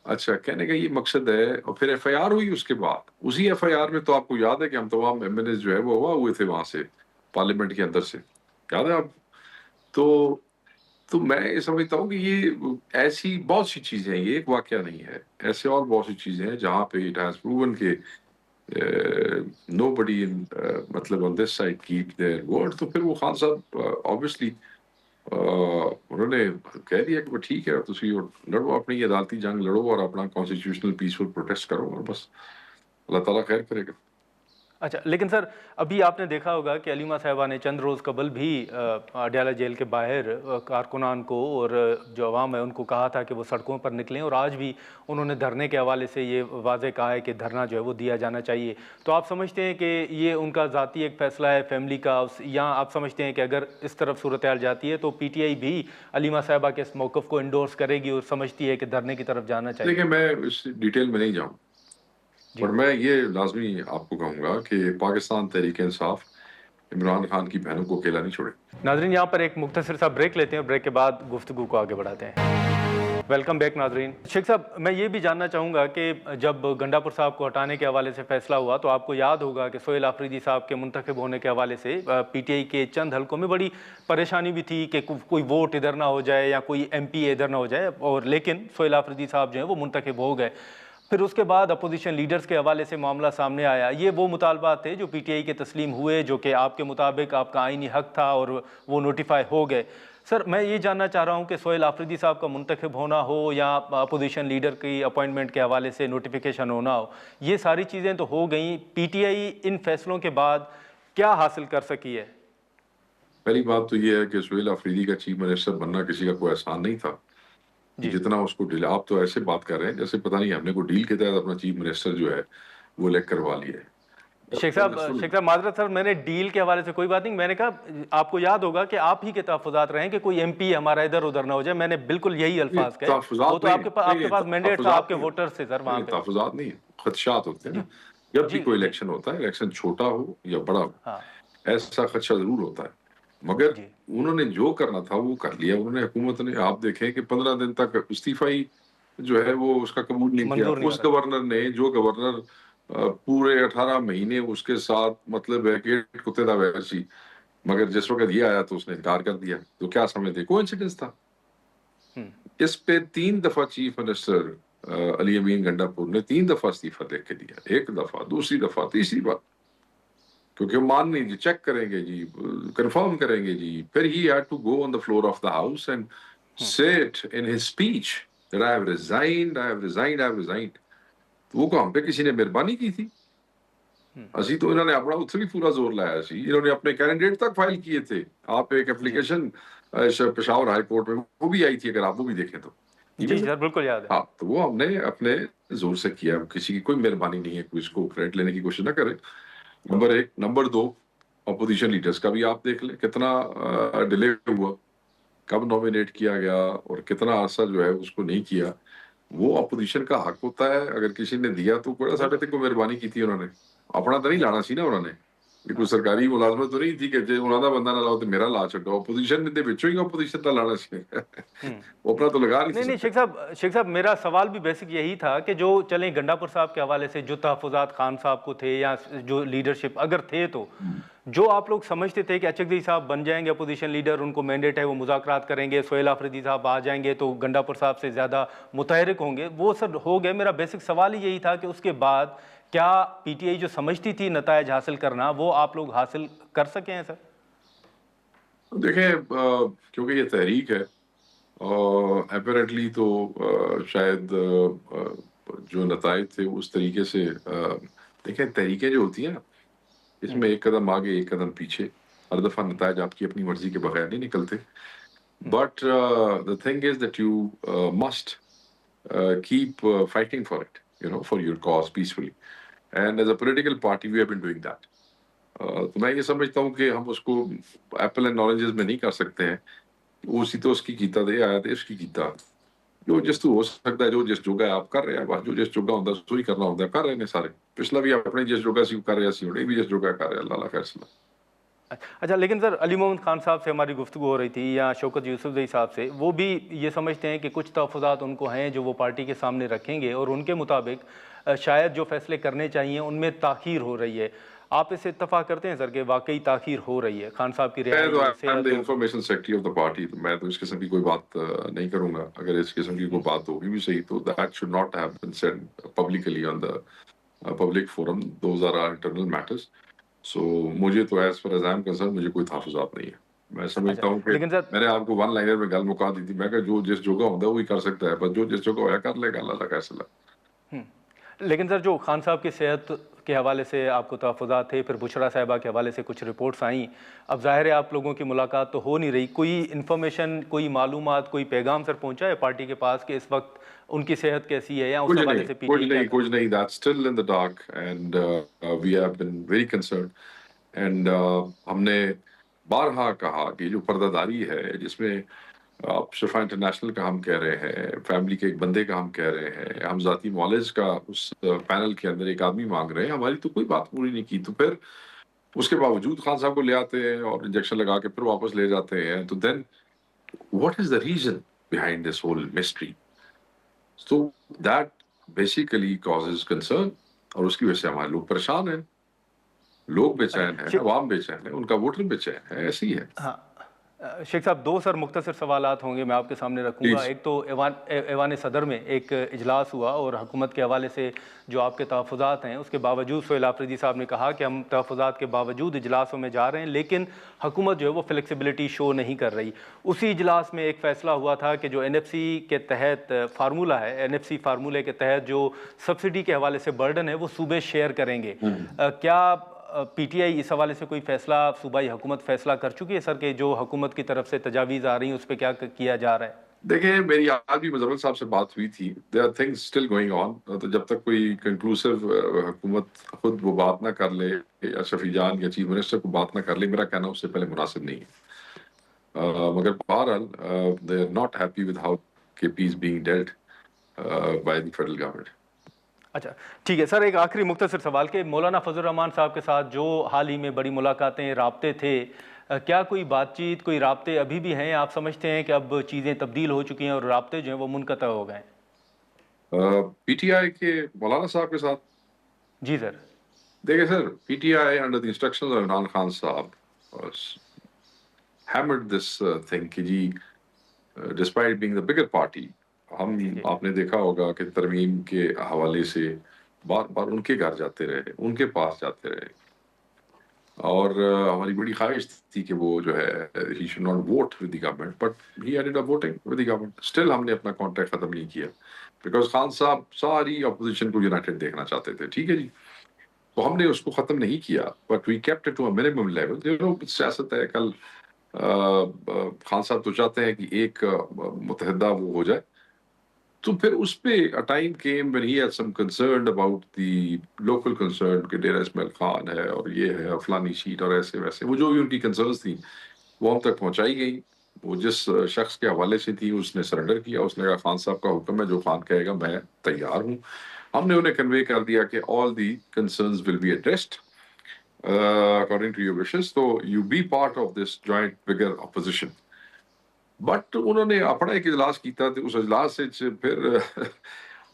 अच्छा, कहने का ये मकसद है। और फिर एफआईआर हुई उसके बाद, उसी एफआईआर में तो आपको याद है कि हम तमाम एमएनए जो है वो हुए थे वहां से, पार्लियामेंट के अंदर से, याद है आप? तो मैं ये समझता हूँ कि ये ऐसी बहुत सी चीजें हैं, ये एक वाकया नहीं है, ऐसे और बहुत सी चीजें हैं जहाँ पे इट हैज प्रूवन के नोबडी इन मतलब on this side keep their word. तो फिर वो खान साहब ऑब्वियसली उन्होंने कह दिया कि वो ठीक है, तुसी लड़ो, अपनी अदालती जंग लड़ो और अपना कॉन्स्टिट्यूशनल पीसफुल प्रोटेस्ट करो, और बस अल्लाह ताला खैर करेगा। अच्छा, लेकिन सर अभी आपने देखा होगा कि अलीमा साहिबा ने चंद रोज़ कबल भी अडयाला जेल के बाहर कारकुनान को और जो अवाम है उनको कहा था कि वो सड़कों पर निकलें, और आज भी उन्होंने धरने के हवाले से ये वाज़े कहा है कि धरना जो है वो दिया जाना चाहिए। तो आप समझते हैं कि ये उनका ज़ाती एक फ़ैसला है फैमिली का, या आप समझते हैं कि अगर इस तरफ सूरत हाल जाती है तो पीटीआई भी अलीमा साहिबा के इस मौक़िफ़ को इंडोर्स करेगी और समझती है कि धरने की तरफ जाना चाहिए? देखिए, मैं इस डिटेल में नहीं जाऊँ, पर मैं ये लाजमी आपको कहूँगा कि पाकिस्तान तहरीक इंसाफ इमरान खान की बहनों को अकेला नहीं छोड़े। नाजरीन, यहाँ पर एक मुख्तसर सा ब्रेक लेते हैं, ब्रेक के बाद गुफ्तगू को आगे बढ़ाते हैं। वेलकम बैक नाजरीन। शेख साहब, मैं ये भी जानना चाहूँगा कि जब गंडापुर साहब को हटाने के हवाले से फैसला हुआ तो आपको याद होगा कि सोहेल आफरीदी साहब के मुंतखब होने के हवाले से पीटीआई के चंद हलकों में बड़ी परेशानी भी थी कि कोई वोट इधर ना हो जाए या कोई एमपी इधर ना हो जाए, और लेकिन सोहेल आफरीदी साहब जो हैं वो मुंतखब हो गए। फिर उसके बाद अपोजिशन लीडर्स के हवाले से मामला सामने आया। ये वो मुतालबात थे जो पीटीआई के तस्लीम हुए, जो कि आपके मुताबिक आपका आईनी हक था और वो नोटिफाई हो गए। सर, मैं ये जानना चाह रहा हूँ कि सोहेल आफरीदी साहब का मुंतखब होना हो या अपोजिशन लीडर की अपॉइंटमेंट के हवाले से नोटिफिकेशन होना हो, ये सारी चीज़ें तो हो गई। पीटीआई इन फैसलों के बाद क्या हासिल कर सकी है? पहली बात तो ये है कि सोहेल आफरीदी का चीफ मिनिस्टर बनना किसी का कोई एहसान नहीं था, जितना उसको डील। आप तो ऐसे बात कर रहे हैं जैसे पता नहीं हमने कोई डील के तहत अपना चीफ मिनिस्टर जो है वो इलेक्ट करवा लिया है। शेख साहब माजरत सर, मैंने डील के हवाले से कोई बात नहीं, मैंने कहा आपको याद होगा कि आप ही के तहफ़्फ़ुज़ात रहे हैं कि कोई एमपी हमारा इधर उधर ना हो जाए। मैंने बिल्कुल यही अल्फाज कहे। वो तो आपके पास मैंडेट था आपके वोटर से सर, वहाँ पे तहफ़्फ़ुज़ात नहीं, खदशात होते हैं ना। जब भी कोई इलेक्शन होता है, इलेक्शन छोटा हो या बड़ा हो, ऐसा खदशा जरूर होता है, मगर उन्होंने जो करना था वो कर लिया उन्होंने। हुकूमत ने, आप देखें कि 15 दिन तक इस्तीफा ही जो है वो उसका कबूल नहीं किया। उस गवर्नर ने, जो गवर्नर पूरे 18 महीने उसके साथ मतलब है कि कुत्ते दा वैसी, मगर जिस वक्त ये आया तो उसने इनकार कर दिया। तो क्या समझते, कोइंसिडेंस था? इस पे 3 दफा चीफ मिनिस्टर अली अमीन गंडापुर ने 3 दफा इस्तीफा दे के दिया, 1 दफा, दूसरी दफा, तीसरी बार, क्योंकि मान नहीं जी, चेक करेंगे जी, कंफर्म करेंगे जी। फिर he had to go on the floor of the house and said in his speech that I have resigned, I have resigned, I have resigned. वो को हम पे किसी ने मेहरबानी की थी? असी तो इन्होंने अपना उत्थे भी पूरा जोर लाया सी, इन्होंने अपने कैंडिडेट तक फाइल किए थे। आप एक एप्लीकेशन पेशावर हाई कोर्ट में वो भी आई थी, अगर आप वो भी देखें तो। जी सर, बिल्कुल याद है। हाँ, तो वो हमने अपने जोर से किया, किसी की कोई मेहरबानी नहीं है, कोई इसको क्रेडिट लेने की कोशिश ना करे। नंबर एक। नंबर दो, अपोजिशन लीडर्स का भी आप देख लें कितना डिले हुआ, कब नॉमिनेट किया गया और कितना अरसा जो है उसको नहीं किया। वो अपोजिशन का हक होता है, अगर किसी ने दिया तो कोई साढ़े तक को मेहरबानी की थी उन्होंने, अपना तो नहीं लाना सी ना उन्होंने। ये कोई सरकारी मुलाजमत तो नहीं थी कि जे उन्होंने बंदा ना लाओ तो मेरा ला छो। अपोजिशन ने विचों ही अपोजिशन का लाना सी वो अपना तो लगा नहीं नहीं नहीं, सकते। शेख साहब मेरा सवाल भी बेसिक यही था कि जो चलें गंडापुर साहब के हवाले से जो तहफ़्फ़ुज़ात खान साहब को थे या जो लीडरशिप अगर थे, तो जो आप लोग समझते थे कि अचकज़ई साहब बन जाएंगे अपोजिशन लीडर, उनको मैंडेट है, वो मुज़ाकरात करेंगे, सोहेल आफरीदी साहब आ जाएंगे तो गंडापुर साहब से ज़्यादा मुतहरिक होंगे, वो सर हो गए। मेरा बेसिक सवाल ही यही था कि उसके बाद क्या पीटीआई जो समझती थी नतायज हासिल करना, वो आप लोग हासिल कर सके हैं सर? देखें, क्योंकि ये तहरीक है और अपेरेंटली तो शायद जो नताइज थे उस तरीके से देखें, तहरीकें जो होती हैं ना, इसमें एक कदम आगे एक कदम पीछे, हर दफा नताइज आपकी अपनी मर्जी के बगैर नहीं निकलते। But the thing is that you must keep fighting for it, for your cause peacefully. And as a political party, we have been doing that. तो मैं ये समझता हूँ कि हम उसको एप्पल एंड ऑरेंजेस में नहीं कर सकते हैं। उसी तो उसकी कीता दे आया थे उसकी कीता जो जिस तो हो सकता है, जो जिस जोगा आप कर रहे हैं, बस जो जिस जोगा होता सो ही करना होता है, कर रहे हैं सारे। पिछला भी अपने जिस जोगा सी कर रहे सी होने भी जिस जोगा कर रहे हैं, अल्लाह फैसला। अच्छा, लेकिन सर अली मोहम्मद खान साहब से हमारी गुफ्तगू हो रही थी या शौकत यूसुफजई साहब से, वो भी ये समझते हैं कि कुछ तहफ़्फ़ुज़ात उनको हैं जो वो पार्टी के सामने रखेंगे और उनके मुताबिक शायद जो फैसले करने चाहिए उनमें ताख़ीर हो रही है। आप इससे इत्तफ़ाक़ करते हैं सर कि वाकई ताख़ीर हो रही है खान साहब की रिहाई मैं से? तो information secretary of the party, तो मैं तो इस किस्म की कोई बात नहीं करूंगा। अगर इस किस्म की कोई बात होगी भी सही तो that should not have been said publicly on the public forum. Those are internal matters. So मुझे तो as far as I am concern मुझे कोई तहफ़्फ़ुज़ात नहीं है। मैं अच्छा, समझता हूँ कि लेकिन सर मैंने आपको वन लाइनर में गल मुका दी थी। मैं जो जिस जगह होता है वही कर सकता है, बस जो जिस जगह होया कर लेगा, अल्लाह का फैसला। लेकिन सर जो खान साहब की सेहत के हवाले से आपको तहफ़्फ़ुज़ात थे, फिर बुशरा साहिबा के हवाले से कुछ रिपोर्ट्स आईं, अब ज़ाहिर है आप लोगों की मुलाकात तो हो नहीं रही, कोई इन्फॉर्मेशन, कोई मालूमात, कोई पैगाम सर पहुंचा है पार्टी के पास कि इस वक्त उनकी सेहत कैसी है या उस हवाले से पीटीआई क्या कुछ नहीं, that's still in the dark and we have been very concerned. And हमने बारहा कहा कि जो पर्दादारी है, जिसमें आप शिफा इंटरनेशनल का हम कह रहे हैं, फैमिली के एक बंदे का हम कह रहे हैं, हम जाती मॉलेज का उस पैनल के अंदर एक आदमी मांग रहे हैं, हमारी तो कोई बात पूरी नहीं की। तो फिर उसके बावजूद खान साहब को ले आते हैं और इंजेक्शन लगा के फिर वापस ले जाते हैं। तो then what is the reason behind this whole mystery? So that basically causes concern, और उसकी वजह से हमारे लोग परेशान हैं, लोग बेचैन हैं, अच्छा, अवाम बेचैन है, उनका वोटर बेचैन है। ऐसी है। हाँ, शेख साहब दो सर मुख्तसर सवालात होंगे मैं आपके सामने रखूंगा। प्लीज। एक तो ऐवान सदर में एक इजलास हुआ और हुकूमत के हवाले से जो आपके तहफ़्फ़ुज़ात हैं उसके बावजूद सोहेल आफरीदी साहब ने कहा कि हम तहफ़्फ़ुज़ात के बावजूद इजलासों में जा रहे हैं, लेकिन हुकूमत जो है वो फ्लेक्सिबिलिटी शो नहीं कर रही। उसी इजलास में एक फ़ैसला हुआ था कि जो एनएफसी के तहत फार्मूला है, एनएफसी फार्मूले के तहत जो सब्सिडी के हवाले से बर्डन है वो सूबे शेयर करेंगे। क्या पीटीआई इस हवाले से कोई फैसला, सूबाई हुकूमत फैसला कर चुकी है सर कि जो हुकूमत की तरफ से तजावीज़ आ रही हैं उस पर क्या किया जा रहा है? देखिए, मेरी आज भी मुजम्मिल साहब से बात हुई थी। There are things still going on. तो जब तक कोई कंक्लूसिव हुकूमत खुद वो बात ना कर ले या शफी जान या चीफ मिनिस्टर को बात ना कर ले, मेरा कहना उससे पहले मुनासिब नहीं है। मगर बहरहाल they are not happy with how KP is being dealt by the federal government. अच्छा, ठीक है सर, एक आखिरी मुख्तसर सवाल के मौलाना फजल रहमान साहब के साथ जो हाल ही में बड़ी मुलाकातें, राब्ते थे, क्या कोई बातचीत, कोई राब्ते अभी भी हैं? आप समझते हैं कि अब चीज़ें तब्दील हो चुकी हैं और राब्ते जो हैं वो मुनक़ता हो गए हैं? पीटीआई के मौलाना साहब के साथ, जी सर। देखिए sir, PTI under the instructions of Imran Khan साहब हैमर्ड दिस थिंग कि जी, despite being the bigger party, हम जी। आपने देखा होगा कि तरमीम के हवाले से बार बार उनके घर जाते रहे, उनके पास जाते रहे, और हमारी बड़ी ख्वाहिश थी कि वो जो है he should not vote with the government, but he ended up voting with the government. Still हमने अपना कॉन्ट्रैक्ट खत्म नहीं किया बिकॉज खान साहब सारी अपोजिशन को यूनाइटेड देखना चाहते थे। ठीक है जी, तो हमने उसको खत्म नहीं किया, but we kept it to a minimum level. सियासत है। कल खान साहब तो चाहते हैं कि एक मुतहदा वो हो जाए, तो फिर उस पे a time came when he had some concern about the local concern कि डेरा इस्माइल खान है और ये है और फलानी सीट और ऐसे वैसे, वो जो भी उनकी कंसर्न्स थी वो हम तक पहुंचाई गई। वो जिस शख्स के हवाले से थी उसने सरेंडर किया, उसने कहा खान साहब का हुक्म है, जो खान कहेगा मैं तैयार हूँ। हमने उन्हें कन्वे कर दिया कि all the concerns will be addressed according to your wishes, तो you be part of this joint bigger opposition. But उन्होंने अपना एक इजलास किया ਤੇ ਉਸ ਇਜਲਾਸ ਵਿੱਚ ਫਿਰ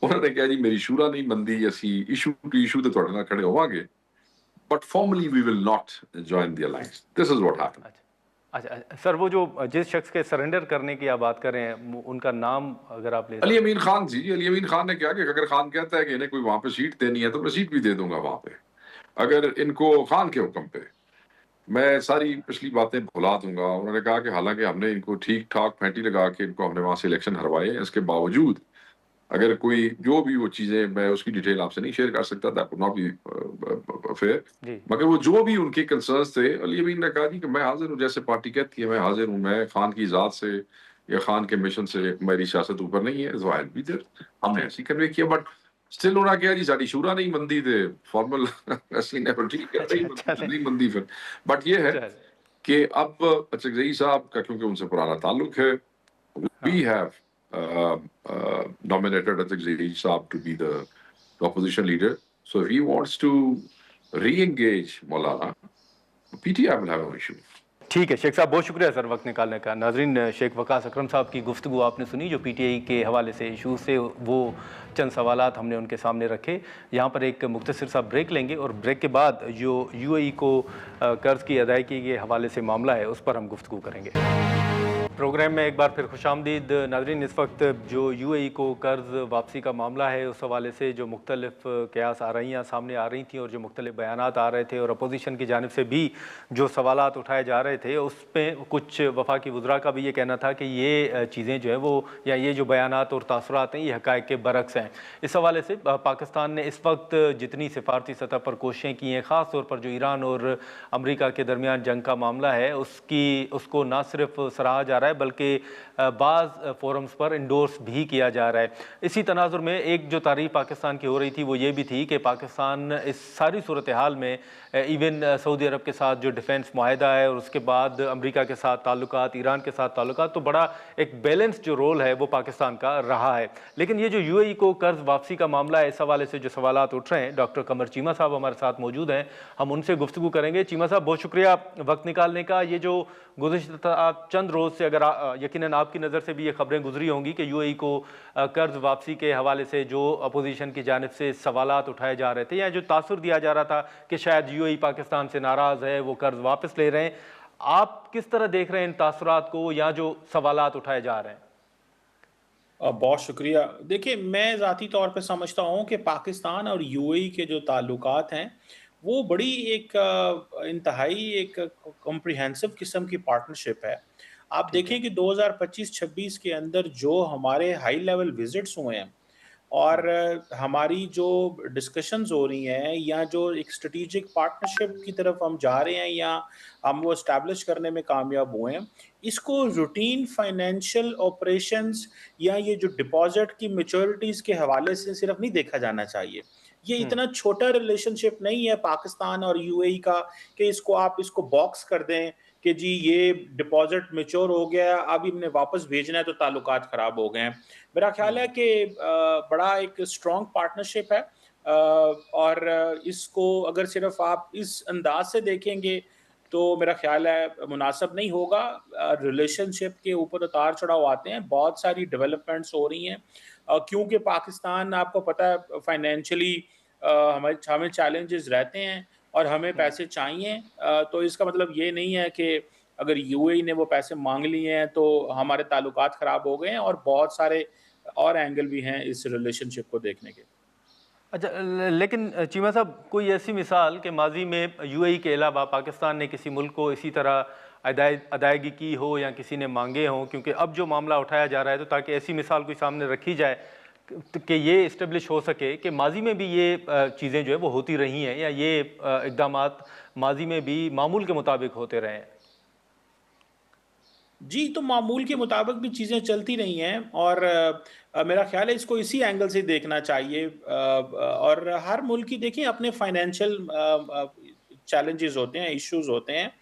ਉਹਨਾਂ ਨੇ ਕਿਹਾ ਜੀ ਮੇਰੀ ਸ਼ੂਰਾ ਨਹੀਂ ਮੰਨਦੀ, ਅਸੀਂ ਇਸ਼ੂ ਟੂ ਇਸ਼ੂ ਤੇ ਤੁਹਾਡੇ ਨਾਲ ਖੜੇ ਹੋਵਾਂਗੇ, but formally we will not join the alliance. This is what happened. अच्छा अच्छा सर, वो जो जिस शख्स के सरेंडर करने की आप बात कर रहे हैं उनका नाम अगर आप ले अली अमीन खान जी, अली अमीन खान ने क्या कि अगर खान कहता है कि इन्हें कोई वहां पे सीट देनी है तो मैं सीट भी दे दूंगा वहां पे, अगर इनको खान के हुक्म पे मैं सारी पिछली बातें भुला दूंगा। उन्होंने कहा कि हालांकि हमने इनको ठीक ठाक फैंटी लगा के इनको हमने वहां से इलेक्शन हरवाए हैं, इसके बावजूद अगर कोई जो भी वो चीजें, मैं उसकी डिटेल आपसे नहीं शेयर कर सकता, that would not be fair, जी मगर वो जो भी उनके कंसर्न्स थे, अली अमीन ने कहा जी कि मैं हाजिर हूँ, जैसे पार्टी कहती है मैं हाजिर हूँ, मैं खान की ज़ात से या खान के मिशन से मेरी सियासत ऊपर नहीं है, so I'll be there। हमने ऐसी कन्वे किया, बट स्टिल उन्होंने कहा जी साड़ी शूरा नहीं मंदी थे फॉर्मल ऐसी ने ठीक है, नहीं मंदी फिर। बट ये है चल कि अब चकजई साहब का क्योंकि उनसे पुराना ताल्लुक है, we have nominated Atik Zahid Saab to be the opposition leader. So if he wants to re-engage Maulana, PTI will have no issue. ठीक है शेख साहब, बहुत शुक्रिया सर वक्त निकालने का। नाजरीन, शेख वकास अकरम साहब की गुफ्तगू आपने सुनी, जो पीटीआई के हवाले से इशू से वो चंद सवालात हमने उनके सामने रखे। यहाँ पर एक मुख्तसर सा ब्रेक लेंगे और ब्रेक के बाद जो यूएई को कर्ज़ की अदायगी के हवाले से मामला है उस पर हम गुफ्तगू करेंगे। प्रोग्राम में एक बार फिर खुशामदीद। नाज़रीन, इस वक्त जो यूएई को कर्ज़ वापसी का मामला है उस हवाले से जो मुख्तलिफ क़यास आरइयाँ सामने आ रही थी और जो मुख्तलिफ बयानात आ रहे थे और अपोजिशन की जानिब से भी जो सवालात उठाए जा रहे थे, उस पर कुछ वफाकी वज़रा का भी ये कहना था कि ये चीज़ें जो है वो, या ये जो बयानात और तासुरात हैं, ये हक़ाइक़ के बरक्स हैं। इस हवाले से पाकिस्तान ने इस वक्त जितनी सिफारती सतह पर कोशिशें की हैं, ख़ास तौर पर जो ईरान और अमरीका के दरमियान जंग का मामला है उसको ना सिर्फ सराहा जा रहा है बल्कि बाज़ फोरम्स पर इंडोर्स भी किया जा रहा है। इसी तनाजुर में एक जो तारीफ पाकिस्तान की हो रही थी वो ये भी थी कि पाकिस्तान इस सारी सूरत हाल में इवन सऊदी अरब के साथ जो डिफेंस मुआहदा है और उसके बाद अमरीका के साथ ताल्लुकात, ईरान के साथ ताल्लुकात, तो बड़ा एक बैलेंस जो रोल है वो पाकिस्तान का रहा है। लेकिन ये जो यूएई को कर्ज़ वापसी का मामला है, इस हवाले से जो सवालात उठ रहे हैं, डॉक्टर कमर चीमा साहब हमारे साथ मौजूद हैं, हम उनसे गुफ्तगू करेंगे। चीमा साहब, बहुत शुक्रिया वक्त निकालने का। ये जो गुज़िश्ता चंद रोज़ से अगर यकीनन आपकी नज़र से भी ये खबरें गुजरी होंगी कि यूएई को कर्ज़ वापसी के हवाले से जो अपोजिशन की जानिब से सवालात उठाए जा रहे थे या जो तासुर दिया जा रहा था कि शायद यूएई पाकिस्तान से नाराज़ है, वो कर्ज़ वापस ले रहे हैं, आप किस तरह देख रहे हैं इन तासुरात को या जो सवालात उठाए जा रहे हैं? बहुत शुक्रिया। देखिए, मैं ज़ाती तौर पे समझता हूँ कि पाकिस्तान और यूएई के जो ताल्लुकात हैं वो बड़ी एक इंतहाई एक कॉम्प्रिहेंसिव किस्म की पार्टनरशिप है। आप देखें कि 2025-26 के अंदर जो हमारे हाई लेवल विजिट्स हुए हैं और हमारी जो डिस्कशंस हो रही हैं या जो एक स्ट्रेटेजिक पार्टनरशिप की तरफ हम जा रहे हैं या हम वो एस्टैब्लिश करने में कामयाब हुए हैं, इसको रूटीन फाइनेंशियल ऑपरेशंस या ये जो डिपॉजिट की मैच्योरिटीज़ के हवाले से सिर्फ नहीं देखा जाना चाहिए। ये इतना छोटा रिलेशनशिप नहीं है पाकिस्तान और यूएई का कि आप इसको बॉक्स कर दें कि जी ये डिपॉजिट मैच्योर हो गया, अब इन्हें वापस भेजना है तो ताल्लुकात ख़राब हो गए हैं। मेरा ख्याल है कि बड़ा एक स्ट्रॉन्ग पार्टनरशिप है और इसको अगर सिर्फ आप इस अंदाज से देखेंगे तो मेरा ख्याल है मुनासिब नहीं होगा। रिलेशनशिप के ऊपर उतार चढ़ाव आते हैं, बहुत सारी डेवलपमेंट्स हो रही हैं क्योंकि पाकिस्तान, आपको पता है, फाइनेंशियली हमें चैलेंजेस रहते हैं और हमें पैसे चाहिए। तो इसका मतलब ये नहीं है कि अगर यूएई ने वो पैसे मांग लिए हैं तो हमारे ताल्लुकात ख़राब हो गए हैं, और बहुत सारे और एंगल भी हैं इस रिलेशनशिप को देखने के। अच्छा, लेकिन चीमा साहब, कोई ऐसी मिसाल कि माजी में यूएई के अलावा पाकिस्तान ने किसी मुल्क को इसी तरह अदायगी की हो या किसी ने मांगे हों, क्योंकि अब जो मामला उठाया जा रहा है तो ताकि ऐसी मिसाल कोई सामने रखी जाए कि ये इस्टेब्लिश हो सके कि माजी में भी ये चीज़ें जो है वो होती रही हैं या ये इक़दामात माजी में भी मामूल के मुताबिक होते रहे हैं। जी, तो मामूल के मुताबिक भी चीज़ें चलती रही हैं और मेरा ख़्याल है इसको इसी एंगल से देखना चाहिए और हर मुल्क की देखिए अपने फाइनेंशियल चैलेंजेस होते हैं, इश्यूज़ होते हैं।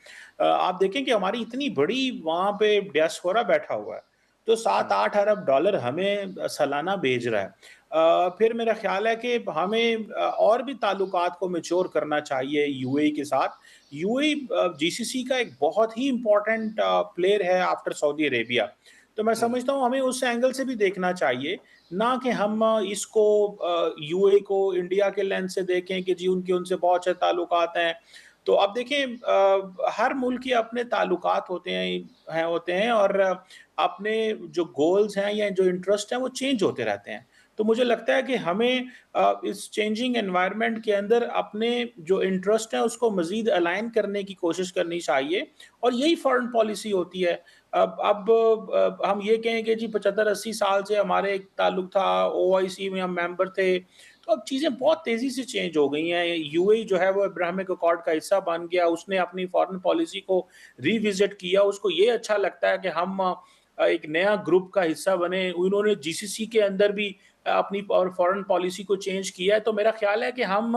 आप देखें कि हमारी इतनी बड़ी वहाँ पे डायस्पोरा बैठा हुआ है, तो 7-8 अरब डॉलर हमें सालाना भेज रहा है। फिर मेरा ख़्याल है कि हमें और भी ताल्लुकात को मैच्योर करना चाहिए यूएई के साथ। यूएई जीसीसी का एक बहुत ही इम्पोर्टेंट प्लेयर है आफ्टर सऊदी अरेबिया। तो मैं समझता हूँ हमें उस एंगल से भी देखना चाहिए, ना कि हम इसको यूएई को इंडिया के लेंस से देखें कि जी उनके उनसे बहुत अच्छे ताल्लुकात हैं। तो अब देखें हर मुल्क के अपने ताल्लुकात होते हैं और अपने जो गोल्स हैं या जो इंटरेस्ट हैं वो चेंज होते रहते हैं। तो मुझे लगता है कि हमें इस चेंजिंग एनवायरनमेंट के अंदर अपने जो इंटरेस्ट हैं उसको मज़ीद अलाइन करने की कोशिश करनी चाहिए और यही फॉरेन पॉलिसी होती है। अब हम ये कहें कि जी 75-80 साल से हमारे एक ताल्लुक था, ओआईसी में हम मेंबर थे, तो अब चीज़ें बहुत तेज़ी से चेंज हो गई हैं। यूएई जो है वो अब्राहमिक अकॉर्ड का हिस्सा बन गया, उसने अपनी फॉरेन पॉलिसी को रिविज़िट किया, उसको ये अच्छा लगता है कि हम एक नया ग्रुप का हिस्सा बने। उन्होंने जीसीसी के अंदर भी अपनी और फॉरेन पॉलिसी को चेंज किया है, तो मेरा ख़्याल है कि हम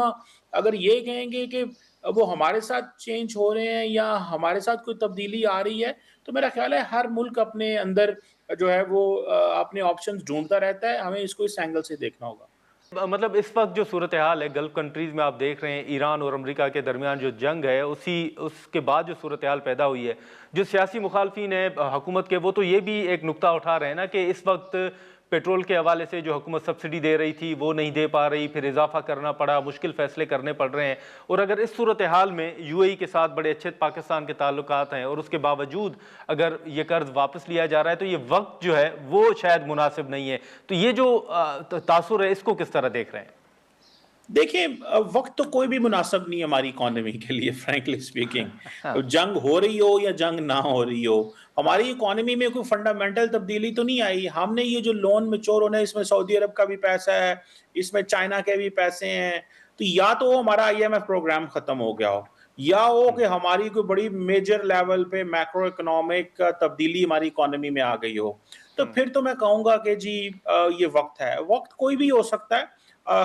अगर ये कहेंगे कि वो हमारे साथ चेंज हो रहे हैं या हमारे साथ कोई तब्दीली आ रही है, तो मेरा ख़्याल है हर मुल्क अपने अंदर जो है वो अपने ऑप्शंस ढूँढता रहता है, हमें इसको इस एंगल से देखना होगा। मतलब इस वक्त जो सूरत हाल है गल्फ कंट्रीज़ में आप देख रहे हैं ईरान और अमेरिका के दरमियान जो जंग है उसके बाद जो सूरत हाल पैदा हुई है, जो सियासी मुखालफिन है हुकूमत के, वो तो ये भी एक नुक्ता उठा रहे हैं ना कि इस वक्त पेट्रोल के हवाले से जो हुकूमत सब्सिडी दे रही थी वो नहीं दे पा रही, फिर इजाफा करना पड़ा, मुश्किल फैसले करने पड़ रहे हैं। और अगर इस सूरत हाल में यूएई के साथ बड़े अच्छे पाकिस्तान के ताल्लुकात हैं और उसके बावजूद अगर ये कर्ज वापस लिया जा रहा है, तो ये वक्त जो है वो शायद मुनासिब नहीं है। तो ये जो तासुर है इसको किस तरह देख रहे हैं? देखिए वक़्त तो कोई भी मुनासिब नहीं है हमारी इकोनॉमी के लिए फ्रैंकली स्पीकिंग। जंग हो रही हो या जंग ना हो रही हो, हमारी इकोनॉमी में कोई फंडामेंटल तब्दीली तो नहीं आई। हमने ये जो लोन मैच्योर होना है इसमें सऊदी अरब का भी पैसा है, इसमें चाइना के भी पैसे हैं। तो या तो हमारा आईएमएफ प्रोग्राम खत्म हो गया हो या हो कि हमारी कोई बड़ी मेजर लेवल पे मैक्रो इकोनॉमिक तब्दीली हमारी इकोनॉमी में आ गई हो। तो फिर तो मैं कहूँगा कि जी ये वक़्त है। वक़्त कोई भी हो सकता है।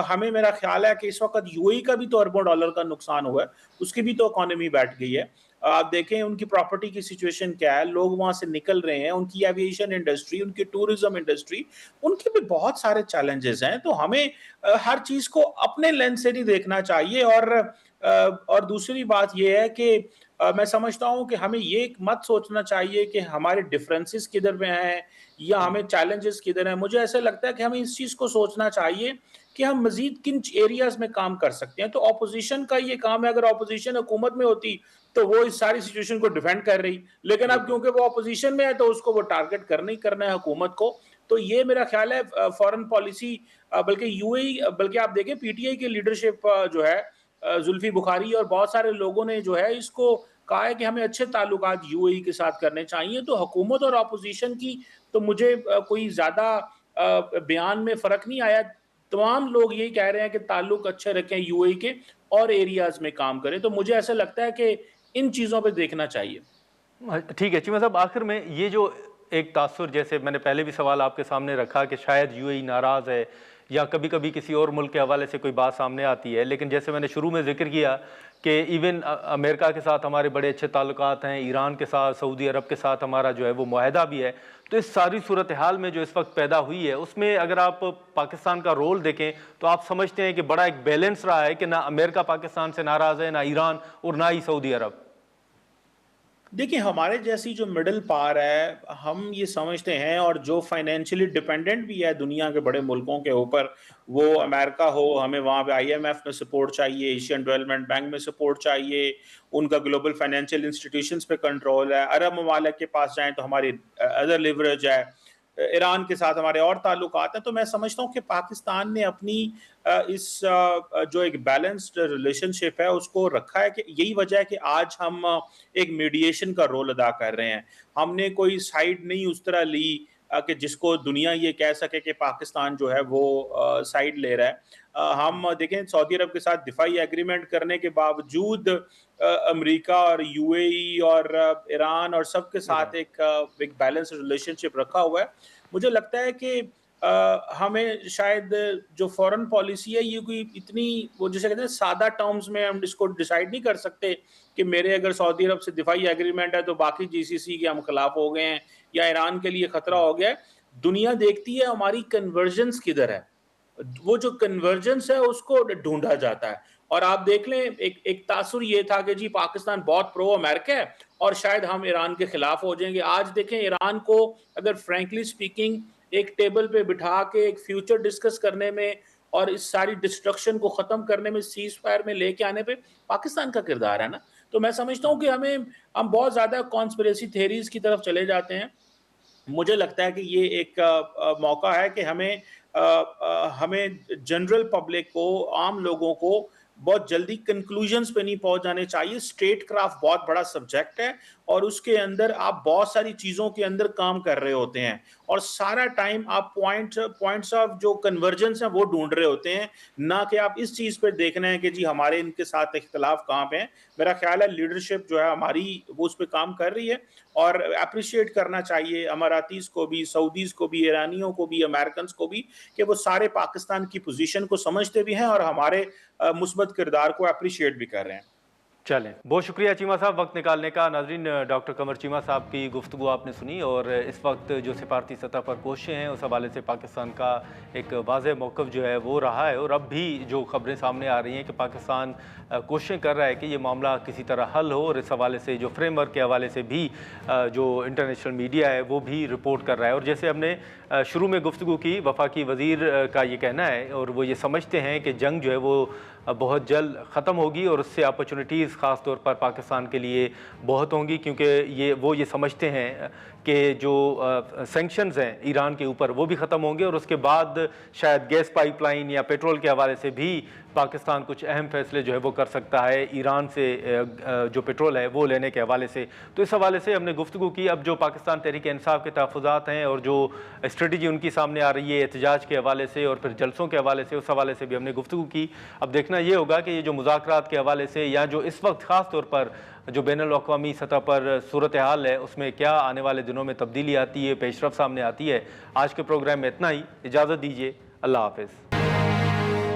हमें मेरा ख्याल है कि इस वक़्त यूएई का भी तो अरबों डॉलर का नुकसान हुआ है, उसकी भी तो इकोनॉमी बैठ गई है। आप देखें उनकी प्रॉपर्टी की सिचुएशन क्या है, लोग वहाँ से निकल रहे हैं, उनकी एविएशन इंडस्ट्री, उनकी टूरिज़्म इंडस्ट्री, उनके भी बहुत सारे चैलेंजेज़ हैं। तो हमें हर चीज़ को अपने लेंस से नहीं देखना चाहिए और दूसरी बात ये है कि मैं समझता हूँ कि हमें ये मत सोचना चाहिए कि हमारे डिफरेंसेस किधर पे हैं या हमें चैलेंजेस किधर हैं। मुझे ऐसा लगता है कि हमें इस चीज़ को सोचना चाहिए कि हम मज़ीद किन एरियाज़ में काम कर सकते हैं। तो ऑपोज़िशन का ये काम है, अगर ऑपोज़िशन हुकूमत में होती, तो वो इस सारी सिचुएशन को डिफेंड कर रही। लेकिन अब क्योंकि वो ऑपोज़िशन में है, तो उसको वो टारगेट करना ही करना है हुकूमत को। तो ये मेरा ख़्याल है फ़ॉरेन पॉलिसी बल्कि यूएई बल्कि आप देखें पीटीआई की लीडरशिप जो है जुल्फी बुखारी और बहुत सारे लोगों ने जो है इसको कहा है कि हमें अच्छे ताल्लुकात यूएई के साथ करने चाहिए। तो हुकूमत और ऑपोज़िशन की तो मुझे कोई ज़्यादा बयान में फ़र्क नहीं आया। तमाम लोग यही कह रहे हैं कि ताल्लुक अच्छे रखें यूएई के और एरियाज़ में काम करें। तो मुझे ऐसा लगता है कि इन चीज़ों पे देखना चाहिए। ठीक है चीमा साहब, आखिर में ये जो एक तासुर, जैसे मैंने पहले भी सवाल आपके सामने रखा कि शायद यूएई नाराज़ है या कभी कभी किसी और मुल्क के हवाले से कोई बात सामने आती है, लेकिन जैसे मैंने शुरू में जिक्र किया कि इवन अमेरिका के साथ हमारे बड़े अच्छे ताल्लुकात हैं, ईरान के साथ, सऊदी अरब के साथ हमारा जो है वो मुआहदा भी है। तो इस सारी सूरत हाल में जो इस वक्त पैदा हुई है उसमें अगर आप पाकिस्तान का रोल देखें तो आप समझते हैं कि बड़ा एक बैलेंस रहा है कि ना अमेरिका पाकिस्तान से नाराज़ है, ना ईरान और ना ही सऊदी अरब? देखिए, हमारे जैसी जो मिडल पावर है, हम ये समझते हैं और जो फाइनेंशियली डिपेंडेंट भी है दुनिया के बड़े मुल्कों के ऊपर, वो अमेरिका हो, हमें वहाँ पे आईएमएफ में सपोर्ट चाहिए, एशियन डेवलपमेंट बैंक में सपोर्ट चाहिए, उनका ग्लोबल फाइनेंशियल इंस्टीट्यूशंस पे कंट्रोल है, अरब ममालिक के पास जाएँ तो हमारी अदर लिवरेज है, ईरान के साथ हमारे और ताल्लुकात हैं। तो मैं समझता हूँ कि पाकिस्तान ने अपनी इस जो एक बैलेंस्ड रिलेशनशिप है उसको रखा है कि यही वजह है कि आज हम एक मीडिएशन का रोल अदा कर रहे हैं। हमने कोई साइड नहीं उस तरह ली کہ جس کو دنیا یہ کہہ سکے کہ پاکستان جو ہے وہ سائڈ لے رہا ہے۔ ہم دیکھیں سعودی عرب کے ساتھ دفاعی ایگریمنٹ کرنے کے باوجود امریکہ اور یو اے ای اور ایران اور سب کے ساتھ ایک بیلنس ریلیشن شپ رکھا ہوا ہے۔ مجھے لگتا ہے کہ ہمیں شاید جو فورن پالیسی ہے یہ کوئی اتنی وہ جسے کہتے ہیں سادہ ٹرمز میں ہم اس کو ڈیسائیڈ نہیں کر سکتے کہ میرے اگر سعودی عرب سے دفاعی ایگریمنٹ ہے تو باقی جی سی سی کے ہم خلاف ہو گئے ہیں یا ایران کے لیے خطرہ ہو گیا ہے۔ دنیا دیکھتی ہے ہماری کنورجنس کدھر ہے، وہ جو کنورجنس ہے اس کو ڈھونڈا جاتا ہے۔ اور آپ دیکھ لیں ایک تاثر یہ تھا کہ جی پاکستان بہت پرو امریکہ ہے اور شاید ہم ایران کے خلاف ہو جائیں گے۔ آج دیکھیں ایران کو اگر فرینکلی سپیکنگ ایک ٹیبل پہ بٹھا کے ایک فیوچر ڈسکس کرنے میں اور اس ساری ڈسٹرکشن کو ختم کرنے میں، سیز فائر میں لے کے آنے پہ پاکستان کا کردار ہے نا۔ تو میں سمجھتا ہوں کہ ہم بہت زیادہ کانسپریسی تھیریز کی طرف چلے جاتے ہیں۔ مجھے لگتا ہے کہ یہ ایک موقع ہے کہ ہمیں جنرل پبلک کو، عام لوگوں کو بہت جلدی کنکلوژنز پہ نہیں پہنچ جانے چاہیے۔ اسٹیٹ کرافٹ بہت بڑا سبجیکٹ ہے اور اس کے اندر آپ بہت ساری چیزوں کے اندر کام کر رہے ہوتے ہیں اور سارا ٹائم آپ پوائنٹس آف جو کنورجنس ہیں وہ ڈھونڈ رہے ہوتے ہیں، نہ کہ آپ اس چیز پہ دیکھنا ہے کہ جی ہمارے ان کے ساتھ اختلاف کہاں پہ ہیں۔ میرا خیال ہے لیڈرشپ جو ہے ہماری وہ اس پہ کام کر رہی ہے اور اپریشیٹ کرنا چاہیے اماراتیز کو بھی، سعودیز کو بھی، ایرانیوں کو بھی، امریکنز کو بھی، کہ وہ سارے پاکستان کی پوزیشن کو سمجھتے بھی ہیں اور ہمارے مثبت کردار کو اپریشیٹ بھی کر رہے ہیں۔ چلیں، بہت شکریہ چیمہ صاحب وقت نکالنے کا۔ ناظرین، ڈاکٹر قمر چیمہ صاحب کی گفتگو آپ نے سنی اور اس وقت جو سفارتی سطح پر کوششیں ہیں اس حوالے سے پاکستان کا ایک واضح موقف جو ہے وہ رہا ہے، اور اب بھی جو خبریں سامنے آ رہی ہیں کہ پاکستان کوششیں کر رہا ہے کہ یہ معاملہ کسی طرح حل ہو، اور اس حوالے سے جو فریم ورک کے حوالے سے بھی جو انٹرنیشنل میڈیا ہے وہ بھی رپورٹ کر رہا ہے۔ اور جیسے ہم نے شروع میں گفتگو کی، وفاقی وزیر کا یہ کہنا ہے اور وہ یہ سمجھتے ہیں کہ جنگ جو ہے وہ بہت جلد ختم ہوگی اور اس سے اپرچونٹیز خاص طور پر پاکستان کے لیے بہت ہوں گی، کیونکہ وہ یہ سمجھتے ہیں کہ جو سینکشنز ہیں ایران کے اوپر وہ بھی ختم ہوں گے، اور اس کے بعد شاید گیس پائپ لائن یا پیٹرول کے حوالے سے بھی پاکستان کچھ اہم فیصلے جو ہے وہ کر سکتا ہے ایران سے جو پیٹرول ہے وہ لینے کے حوالے سے۔ تو اس حوالے سے ہم نے گفتگو کی۔ اب جو پاکستان تحریک انصاف کے تحفظات ہیں اور جو اسٹریٹجی ان کی سامنے آ رہی ہے احتجاج کے حوالے سے اور پھر جلسوں کے حوالے سے، اس حوالے سے بھی ہم نے گفتگو کی۔ اب دیکھنا یہ ہوگا کہ یہ جو مذاکرات کے حوالے سے یا جو اس وقت خاص طور پر جو بین الاقوامی سطح پر صورتحال ہے اس میں کیا آنے والے دنوں میں تبدیلی آتی ہے، پیش رفت سامنے آتی ہے۔ آج کے پروگرام میں اتنا ہی، اجازت دیجیے، اللہ حافظ۔